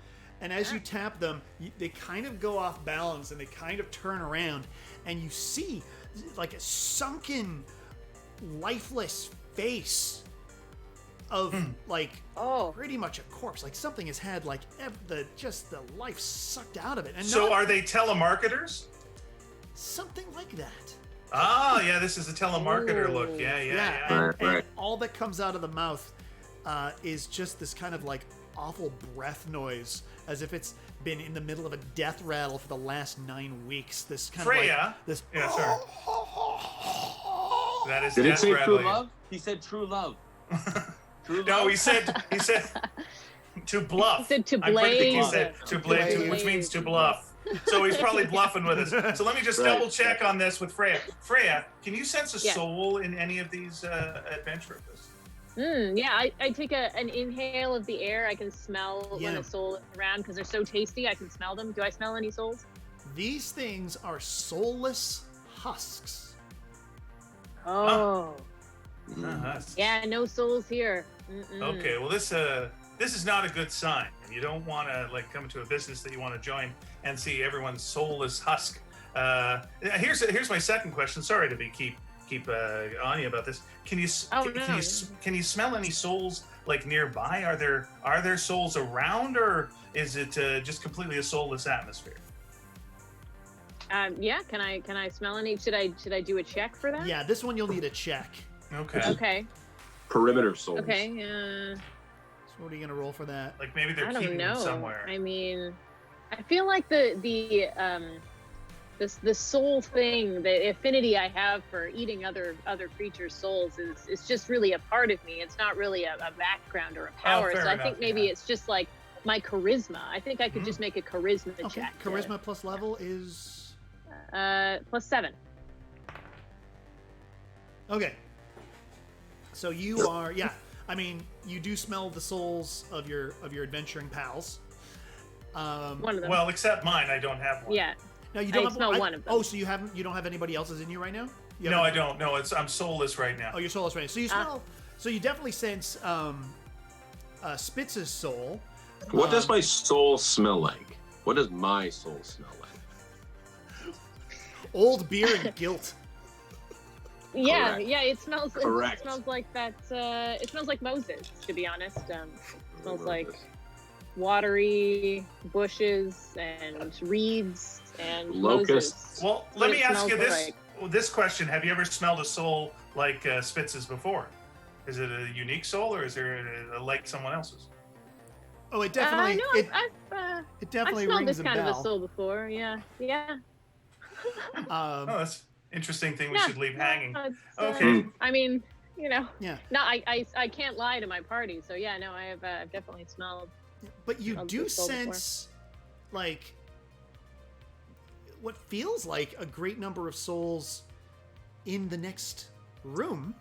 and as you tap them, they kind of go off balance and they kind of turn around, and you see a sunken, lifeless face of pretty much a corpse. Something has had the life sucked out of it. And so are they telemarketers? Something like that. Ah, yeah, this is a telemarketer look. Yeah. And all that comes out of the mouth is just this kind of awful breath noise, as if it's been in the middle of a death rattle for the last 9 weeks. This kind Freya. of this. Yeah, sorry. That is. Did it say rattling. true love? He said true love. True love? No, he said to bluff. He said to I'm pretty blaze. he said to blaze, which means to bluff. So he's probably bluffing with us. So let me just double check on this with Freya. Freya, can you sense a soul in any of these adventurers? Yeah, I take an inhale of the air. I can smell when a soul is around because they're so tasty. I can smell them. Do I smell any souls? These things are soulless husks. Oh. Yeah, no souls here. Okay, well this is not a good sign. You don't want to come to a business that you want to join and see everyone's soulless husk. Here's my second question. Sorry to keep on you about this. Can you smell any souls nearby? Are there souls around, or is it just completely a soulless atmosphere? Yeah. Can I smell any? Should I do a check for that? Yeah, this one you'll need a check. Okay. Perimeter souls. Okay. So what are you gonna roll for that? Maybe they're keeping them somewhere. I mean, I feel like the soul thing, the affinity I have for eating other creatures' souls is just really a part of me. It's not really a background or a power. So I think maybe it's just my charisma. I think I could just make a charisma check. Charisma plus level is +7. Okay. So you are I mean, you do smell the souls of your adventuring pals. One of them. Well, except mine, I don't have one. Yeah. No, you don't smell one of them. Oh, so you don't have anybody else's in you right now? No, I don't. No, I'm soulless right now. Oh, you're soulless right now. So you smell. So you definitely sense Spitz's soul. What does my soul smell like? What does my soul smell like? Old beer and guilt. Yeah, Correct. it smells. Correct. It smells like that. It smells like Moses, to be honest. It smells like watery bushes and reeds and locusts. Moses. Well, let me ask you this question: have you ever smelled a soul like Spitz's before? Is it a unique soul, or is there like someone else's? Oh, it definitely. No, it definitely I've smelled rings this a kind bell. of a soul before. Yeah. Oh, that's an interesting thing we Yeah, should leave no, hanging. it's, Okay. I mean, you know. Yeah. No, I can't lie to my party. So yeah, no, I have I've definitely smelled. But you Smelled do the soul before. sense, like, what feels like a great number of souls in the next room.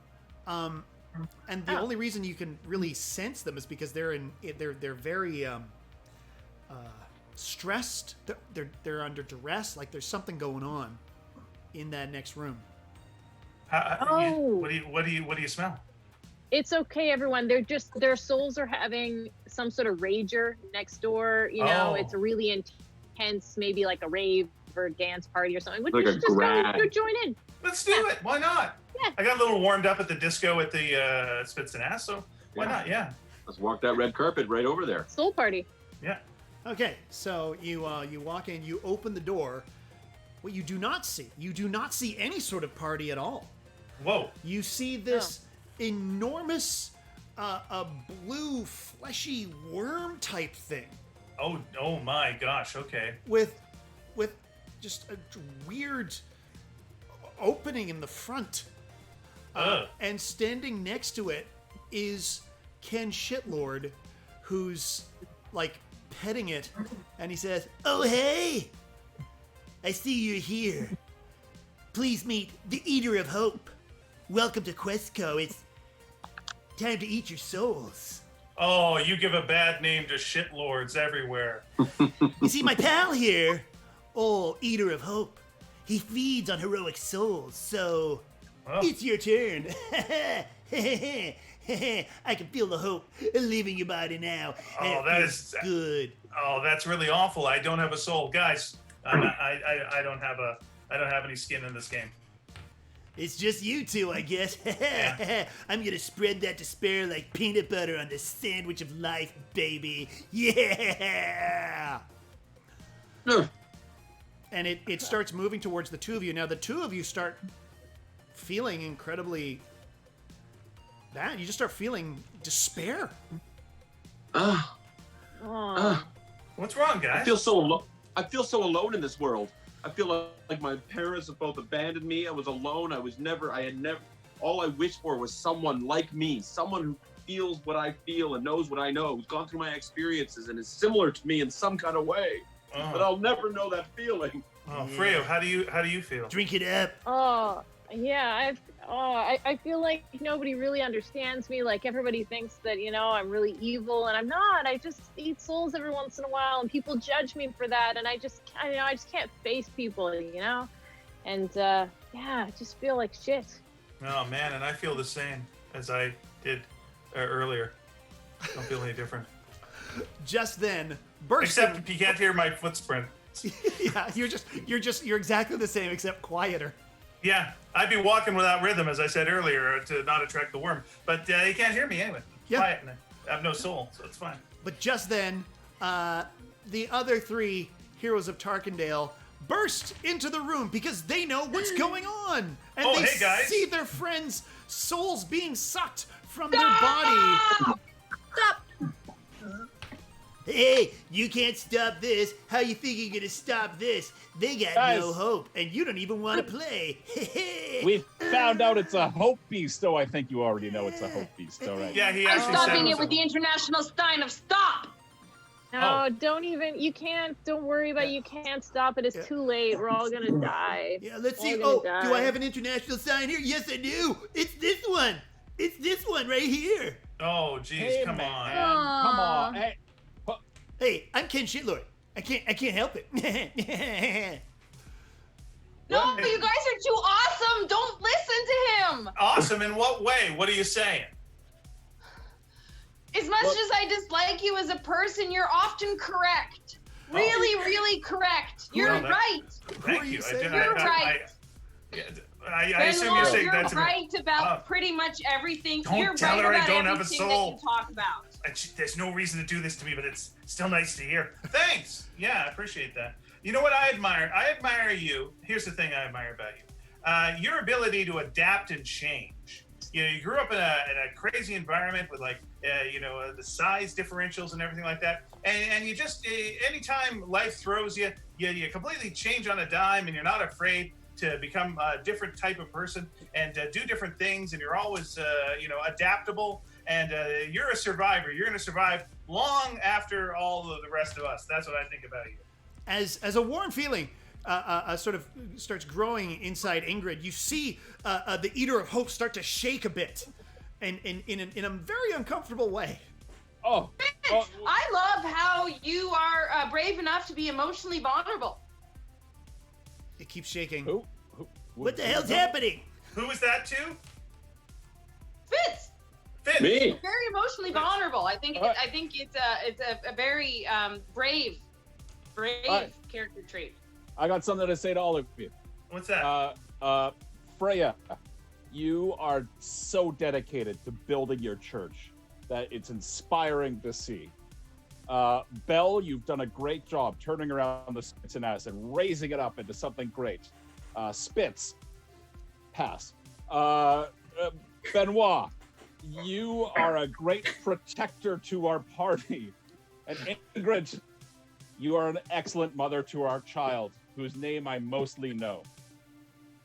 And the only reason you can really sense them is because they're very stressed. They're under duress. Like there's something going on in that next room. What do you smell? It's okay, everyone. Their souls are having some sort of rager next door. You know, it's a really intense, maybe like a rave or a dance party or something. Would Like you a just go grad. join in? Let's do it. Why not? Yeah. I got a little warmed up at the disco at the Spits and Ass, so why not? Yeah. Let's walk that red carpet right over there. Soul party. Yeah. Okay, so you walk in, you open the door. What you do not see any sort of party at all. Whoa. You see this enormous, blue, fleshy worm type thing Oh my gosh. Okay. with just a weird opening in the front. And standing next to it is Ken Shitlord, who's like petting it, and he says, "Oh hey, I see you're here. Please meet the Eater of Hope. Welcome to Questco. It's time to eat your souls." Oh, you give a bad name to shitlords everywhere. You see, my pal here, old Eater of Hope, he feeds on heroic souls, so it's your turn. I can feel the hope leaving your body now. Oh, that is good. Oh, that's really awful. I don't have a soul, guys. I don't have any skin in this game. It's just you two, I guess. I'm gonna spread that despair like peanut butter on the sandwich of life, baby. Yeah! And it starts moving towards the two of you. Now, the two of you start feeling incredibly bad. You just start feeling despair. What's wrong, guys? I feel so alone in this world. I feel like my parents have both abandoned me. I was alone. All I wished for was someone like me, someone who feels what I feel and knows what I know, who's gone through my experiences and is similar to me in some kind of way. But I'll never know that feeling. Oh, Freo, how do you feel? Drink it up. Oh, yeah. I feel like nobody really understands me. Like everybody thinks that, you know, I'm really evil, and I'm not. I just eat souls every once in a while, and people judge me for that. And I just can't face people, you know. And I just feel like shit. Oh man, and I feel the same as I did earlier. Don't feel any different. Just then, bursting. Except you can't hear my foot sprint. Yeah, you're exactly the same, except quieter. Yeah, I'd be walking without rhythm, as I said earlier, to not attract the worm. But you can't hear me anyway. Yeah. Quiet, and I have no soul, so it's fine. But just then, the other three heroes of Tarkindale burst into the room because they know what's going on. And they hey, guys. see their friends' souls being sucked from their body. Stop! Hey, you can't stop this. How you think you're gonna stop this? They got no Guys. hope, and you don't even want to play. We found out it's a hope beast, though. I think you already know it's a hope beast, all right? Yeah, he I'm actually said stopping was it with a- the International Sign of Stop! No, don't worry about it. You can't stop it. It's too late. We're all gonna die. Yeah, let's We're see. all Oh, gonna do I die. have an international sign here? Yes, I do. It's this one. It's this one right here. Oh, geez, Hey, come man, on. come on. Hey, Hey, I'm Ken Shitlord. I can't help it. No, What? you guys are too awesome! Don't listen to him! Awesome in what way? What are you saying? As much as I dislike you as a person, you're often correct. Really, really correct. You're Well, that- right. Thank are you. you saying? You're right. I assume you're saying that to me. right about Oh. pretty much everything. Don't You're tell right her I about don't have a everything soul. that you talk about. There's no reason to do this to me, but it's still nice to hear. Thanks. Yeah, I appreciate that. You know what I admire? I admire you. Here's the thing I admire about you. Your ability to adapt and change. you grew up in a crazy environment with like the size differentials and everything like that, and you just anytime life throws you, you completely change on a dime, and you're not afraid to become a different type of person and do different things, and you're always adaptable, and you're a survivor. You're going to survive long after all of the rest of us. That's what I think about you. As a warm feeling sort of starts growing inside Ingrid, you see the Eater of Hope start to shake a bit, and in a very uncomfortable way. Oh, I love how you are brave enough to be emotionally vulnerable. It keeps shaking. Who? What the hell's happening? Who was that to? Fitz. Me. Very emotionally vulnerable. I think it's a very brave character trait. I got something to say to all of you. What's that? Freya, you are so dedicated to building your church that it's inspiring to see. Beall, you've done a great job turning around the Spitzeness and raising it up into something great. Spitz, pass. Benoit, you are a great protector to our party. And Ingrid, you are an excellent mother to our child, whose name I mostly know.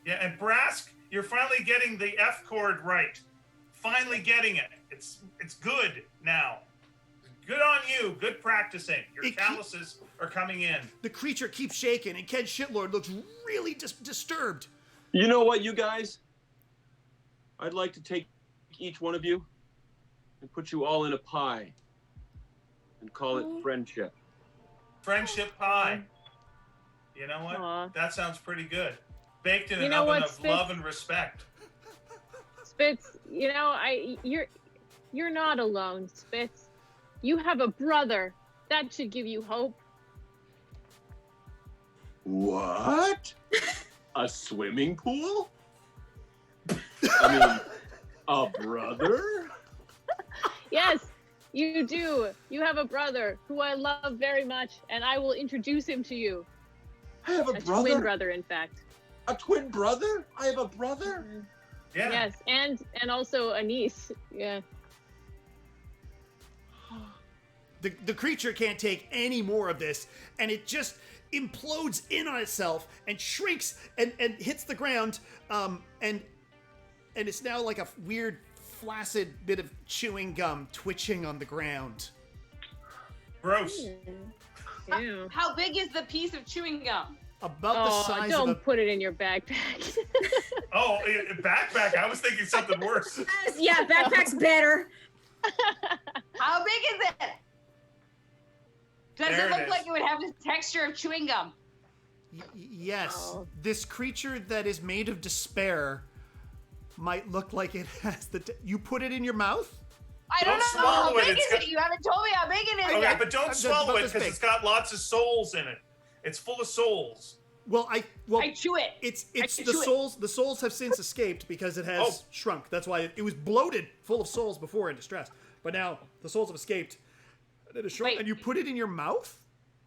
Yeah, and Brask, you're finally getting the F chord right. Finally getting it. It's good now. Good on you. Good practicing. Your calluses are coming in. The creature keeps shaking, and Ken Shitlord looks really disturbed. You know what, you guys? I'd like to take each one of you and put you all in a pie and call it friendship. Friendship pie. You know what? Aww. That sounds pretty good. Baked in You an know oven what, of Spitz? love and respect. Spitz, you're not alone, Spitz. You have a brother. That should give you hope. What? A swimming pool? I mean, a brother? Yes, you do. You have a brother who I love very much, and I will introduce him to you. I have a brother? Twin brother, in fact. A twin brother? I have a brother? Yeah. Yes, and also a niece. Yeah. The creature can't take any more of this, and it just implodes in on itself and shrinks and hits the ground, and it's now like a weird flaccid bit of chewing gum twitching on the ground. Gross. Ew. How big is the piece of chewing gum? About the size don't of a... put it in your backpack. Oh, backpack. I was thinking something worse. Yeah, backpack's better. How big is it? Does There it it look is. like it would have the texture of chewing gum? Yes, Oh. this creature that is made of despair might look like it has the... You put it in your mouth? I don't Don't know. How swallow it, big it's is got- it? You haven't told me how big it is. Okay, yet. but don't That's swallow about it this because big. it's got lots of souls in it. It's full of souls. Well, I chew it. It's I the chew it. souls. The souls have since escaped because it has shrunk. That's why it was bloated, full of souls before in distress. But now the souls have escaped, and it has shrunk. Wait. And you put it in your mouth?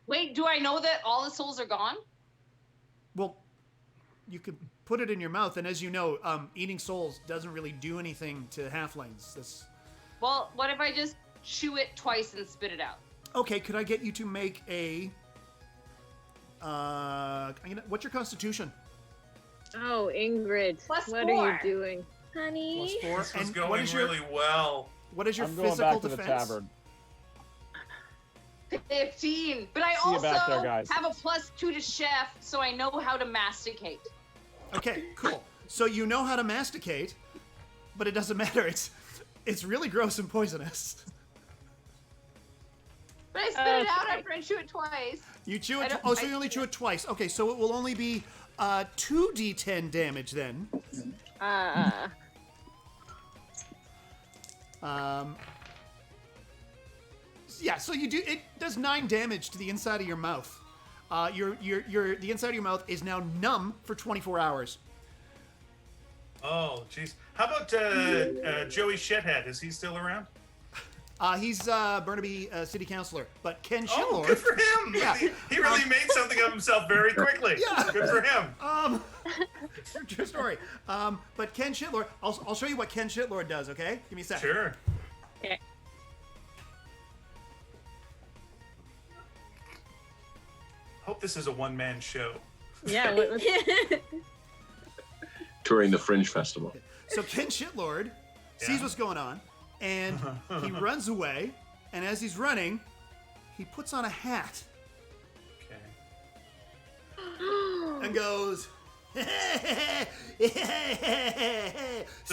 Wait, do I know that all the souls are gone? Well, you could put it in your mouth, and as you know, eating souls doesn't really do anything to halflings. That's... Well, what if I just chew it twice and spit it out? Okay, could I get you to make a? What's your constitution? Oh, Ingrid, Plus what 4. are you doing? Honey. +4. This was And going what is your really well. what is your I'm going physical back to defense? the tavern. 15. But I See you also back there, guys. have a +2 to chef, so I know how to masticate. Okay, cool. So you know how to masticate, but it doesn't matter. It's really gross and poisonous. But I spit it out after I chew it twice. You chew I it. don't- Oh, so I you only chew chew it twice. Okay, so it will only be 2d10 damage then. Yeah, so you do. It does 9 damage to the inside of your mouth. The inside of your mouth is now numb for 24 hours. Oh, jeez. How about Joey Shithead? Is he still around? He's Burnaby City Councilor, but Ken Oh, Shitlord. good for him. Yeah. He really made something of himself very quickly. Yeah. Good for him. True story. But Ken Shitlord, I'll show you what Ken Shitlord does, okay? Give me a sec. Sure. Okay. Hope this is a one-man show. Yeah. Touring the Fringe Festival. So Ken Shitlord sees what's going on, and he runs away, and as he's running, he puts on a hat and goes, The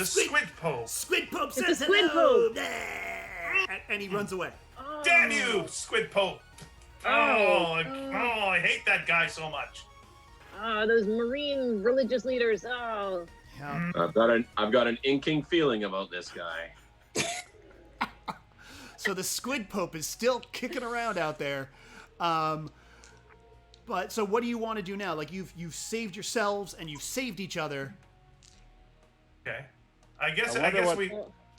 Squid Pope. Squid Pope It's says a Squid hello. And he runs away. Damn you, Squid Pope. I hate that guy so much. Oh, those marine religious leaders. Oh. Yeah. I've got an inking feeling about this guy. So the Squid Pope is still kicking around out there. But so what do you want to do now? Like you've saved yourselves and you've saved each other. Okay. I guess we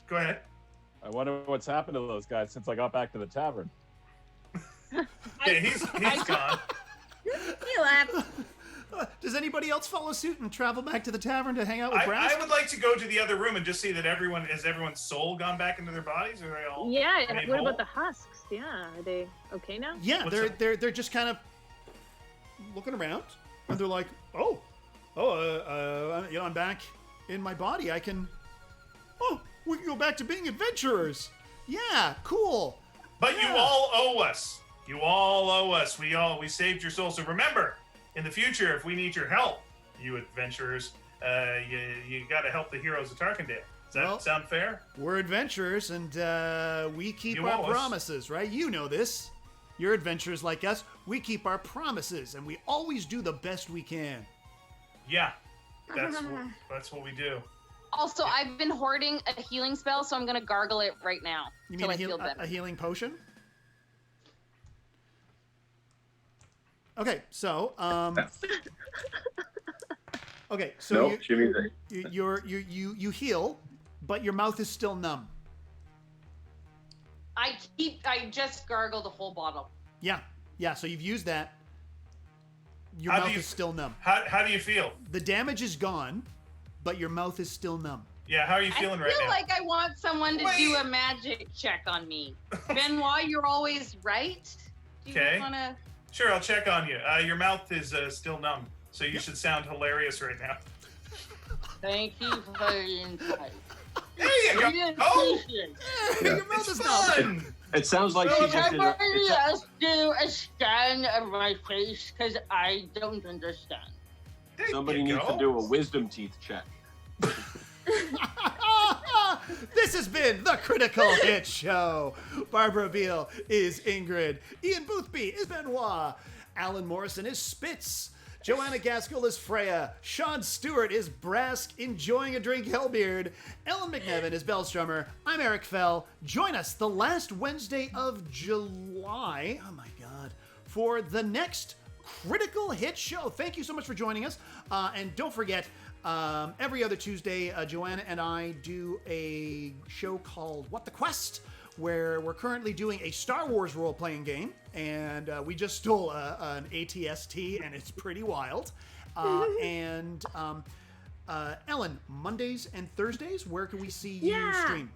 go ahead. I wonder what's happened to those guys since I got back to the tavern. Okay, he's gone. He left. Does anybody else follow suit and travel back to the tavern to hang out with Brass? I would like to go to the other room and just see that everyone's soul gone back into their bodies? Are they all Yeah. made What whole? about the husks? Yeah. Are they okay now? Yeah, What's they're just kind of looking around, and they're like, I'm back in my body. We can go back to being adventurers. Yeah, cool. But Yeah. you all owe us. You all owe us. We saved your soul. So remember, in the future, if we need your help, you adventurers, you got to help the Heroes of Tarkindale. Does that sound fair? We're adventurers, and we keep You our owe us. promises, right? You know this. You're adventurers like us. We keep our promises, and we always do the best we can. Yeah, that's what we do. Also, I've been hoarding a healing spell, so I'm gonna gargle it right now You till mean I feel better. a healing potion? Okay, so okay, so Nope, she means it. you heal, but your mouth is still numb. I just gargled a whole bottle. Yeah. So you've used that. Your How do mouth you- is still numb. How do you feel? The damage is gone, but your mouth is still numb. Yeah, how are you I feeling feel right now? like I want someone to Wait. do a magic check on me. Benoit, you're always right. Do you Okay. wanna? Sure, I'll check on you. Your mouth is still numb, so you should sound hilarious right now. Thank you for the insight. There you go. Oh, Your mouth it's is numb. fun. It sounds like she just did Just do a scan of my face because I don't understand. There somebody you needs go. to do a wisdom teeth check. This has been the Critical Hit Show. Barbara Beall is Ingrid. Ian Boothby is Benoit. Alan Morrison is Spitz. Joanna Gaskell is Freya. Shaun Stewart is Brask, enjoying a drink Hellbeard. Ellen MacNevin is Bellstrummer. I'm Eric Fell. Join us the last Wednesday of July, oh my God, for the next Critical Hit Show. Thank you so much for joining us. And don't forget, every other Tuesday, Joanna and I do a show called What the Quest, where we're currently doing a Star Wars role-playing game, and we just stole an ATST, and it's pretty wild. Ellen, Mondays and Thursdays, where can we see you stream?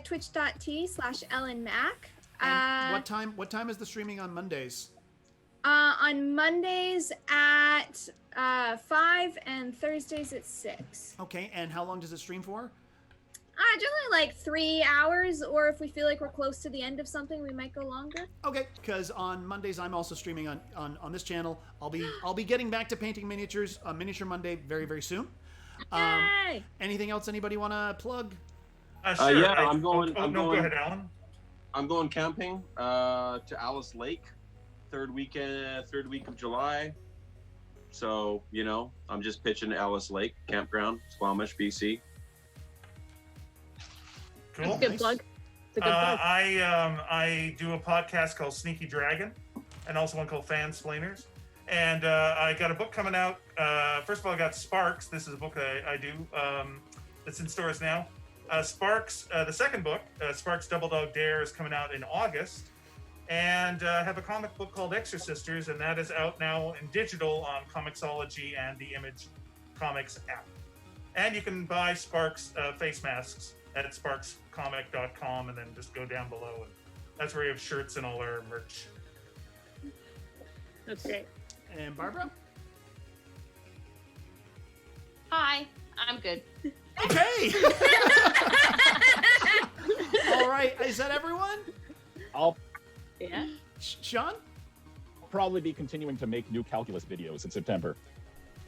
Twitch.tv/EllenMac. And what time is the streaming on Mondays? On Mondays at 5 and Thursdays at 6. Okay, and how long does it stream for? Generally like 3 hours, or if we feel like we're close to the end of something, we might go longer. Okay, because on Mondays I'm also streaming on this channel. I'll be getting back to painting miniatures on Miniature Monday very, very soon. Yay! Anything else anybody want to plug? Sure. Yeah, I'm going. Go ahead, Alan. I'm going camping to Alice Lake, third week of July. So I'm just pitching Alice Lake Campground, Squamish, BC. Cool. That's a good Nice. plug. It's a good plug. I do a podcast called Sneaky Dragon, and also one called Fansplainers. And I got a book coming out. First of all, I got Sparks. This is a book I do. It's in stores now. Sparks, the second book, Sparks Double Dog Dare, is coming out in August. and have a comic book called Exorcisters, and that is out now in digital on Comixology and the Image Comics app. And you can buy Sparks face masks at sparkscomic.com, and then just go down below, and that's where we have shirts and all our merch. That's great. And Barbara? Hi, I'm good. Okay. All right. Is that everyone? I'll Yeah. Shaun? probably be continuing to make new calculus videos in September,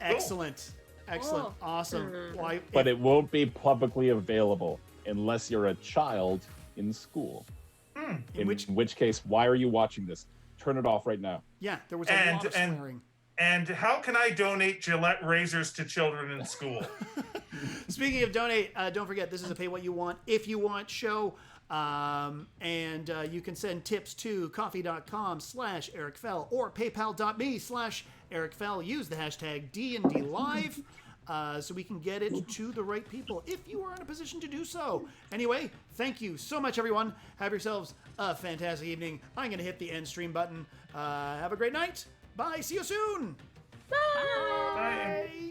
Excellent. Excellent. Cool. Awesome. Well, but it won't be publicly available unless you're a child in school. in which case, why are you watching this? Turn it off right now. yeah, there was a lot of swearing. And how can I donate Gillette razors to children in school? Speaking of donate, don't forget this is a pay what you want if you want show. And you can send tips to coffee.com/Eric Fell or paypal.me/Eric Fell. Use the hashtag D&D Live so we can get it to the right people if you are in a position to do so. Anyway, thank you so much, everyone. Have yourselves a fantastic evening. I'm going to hit the end stream button. Have a great night. Bye. See you soon. Bye. Bye.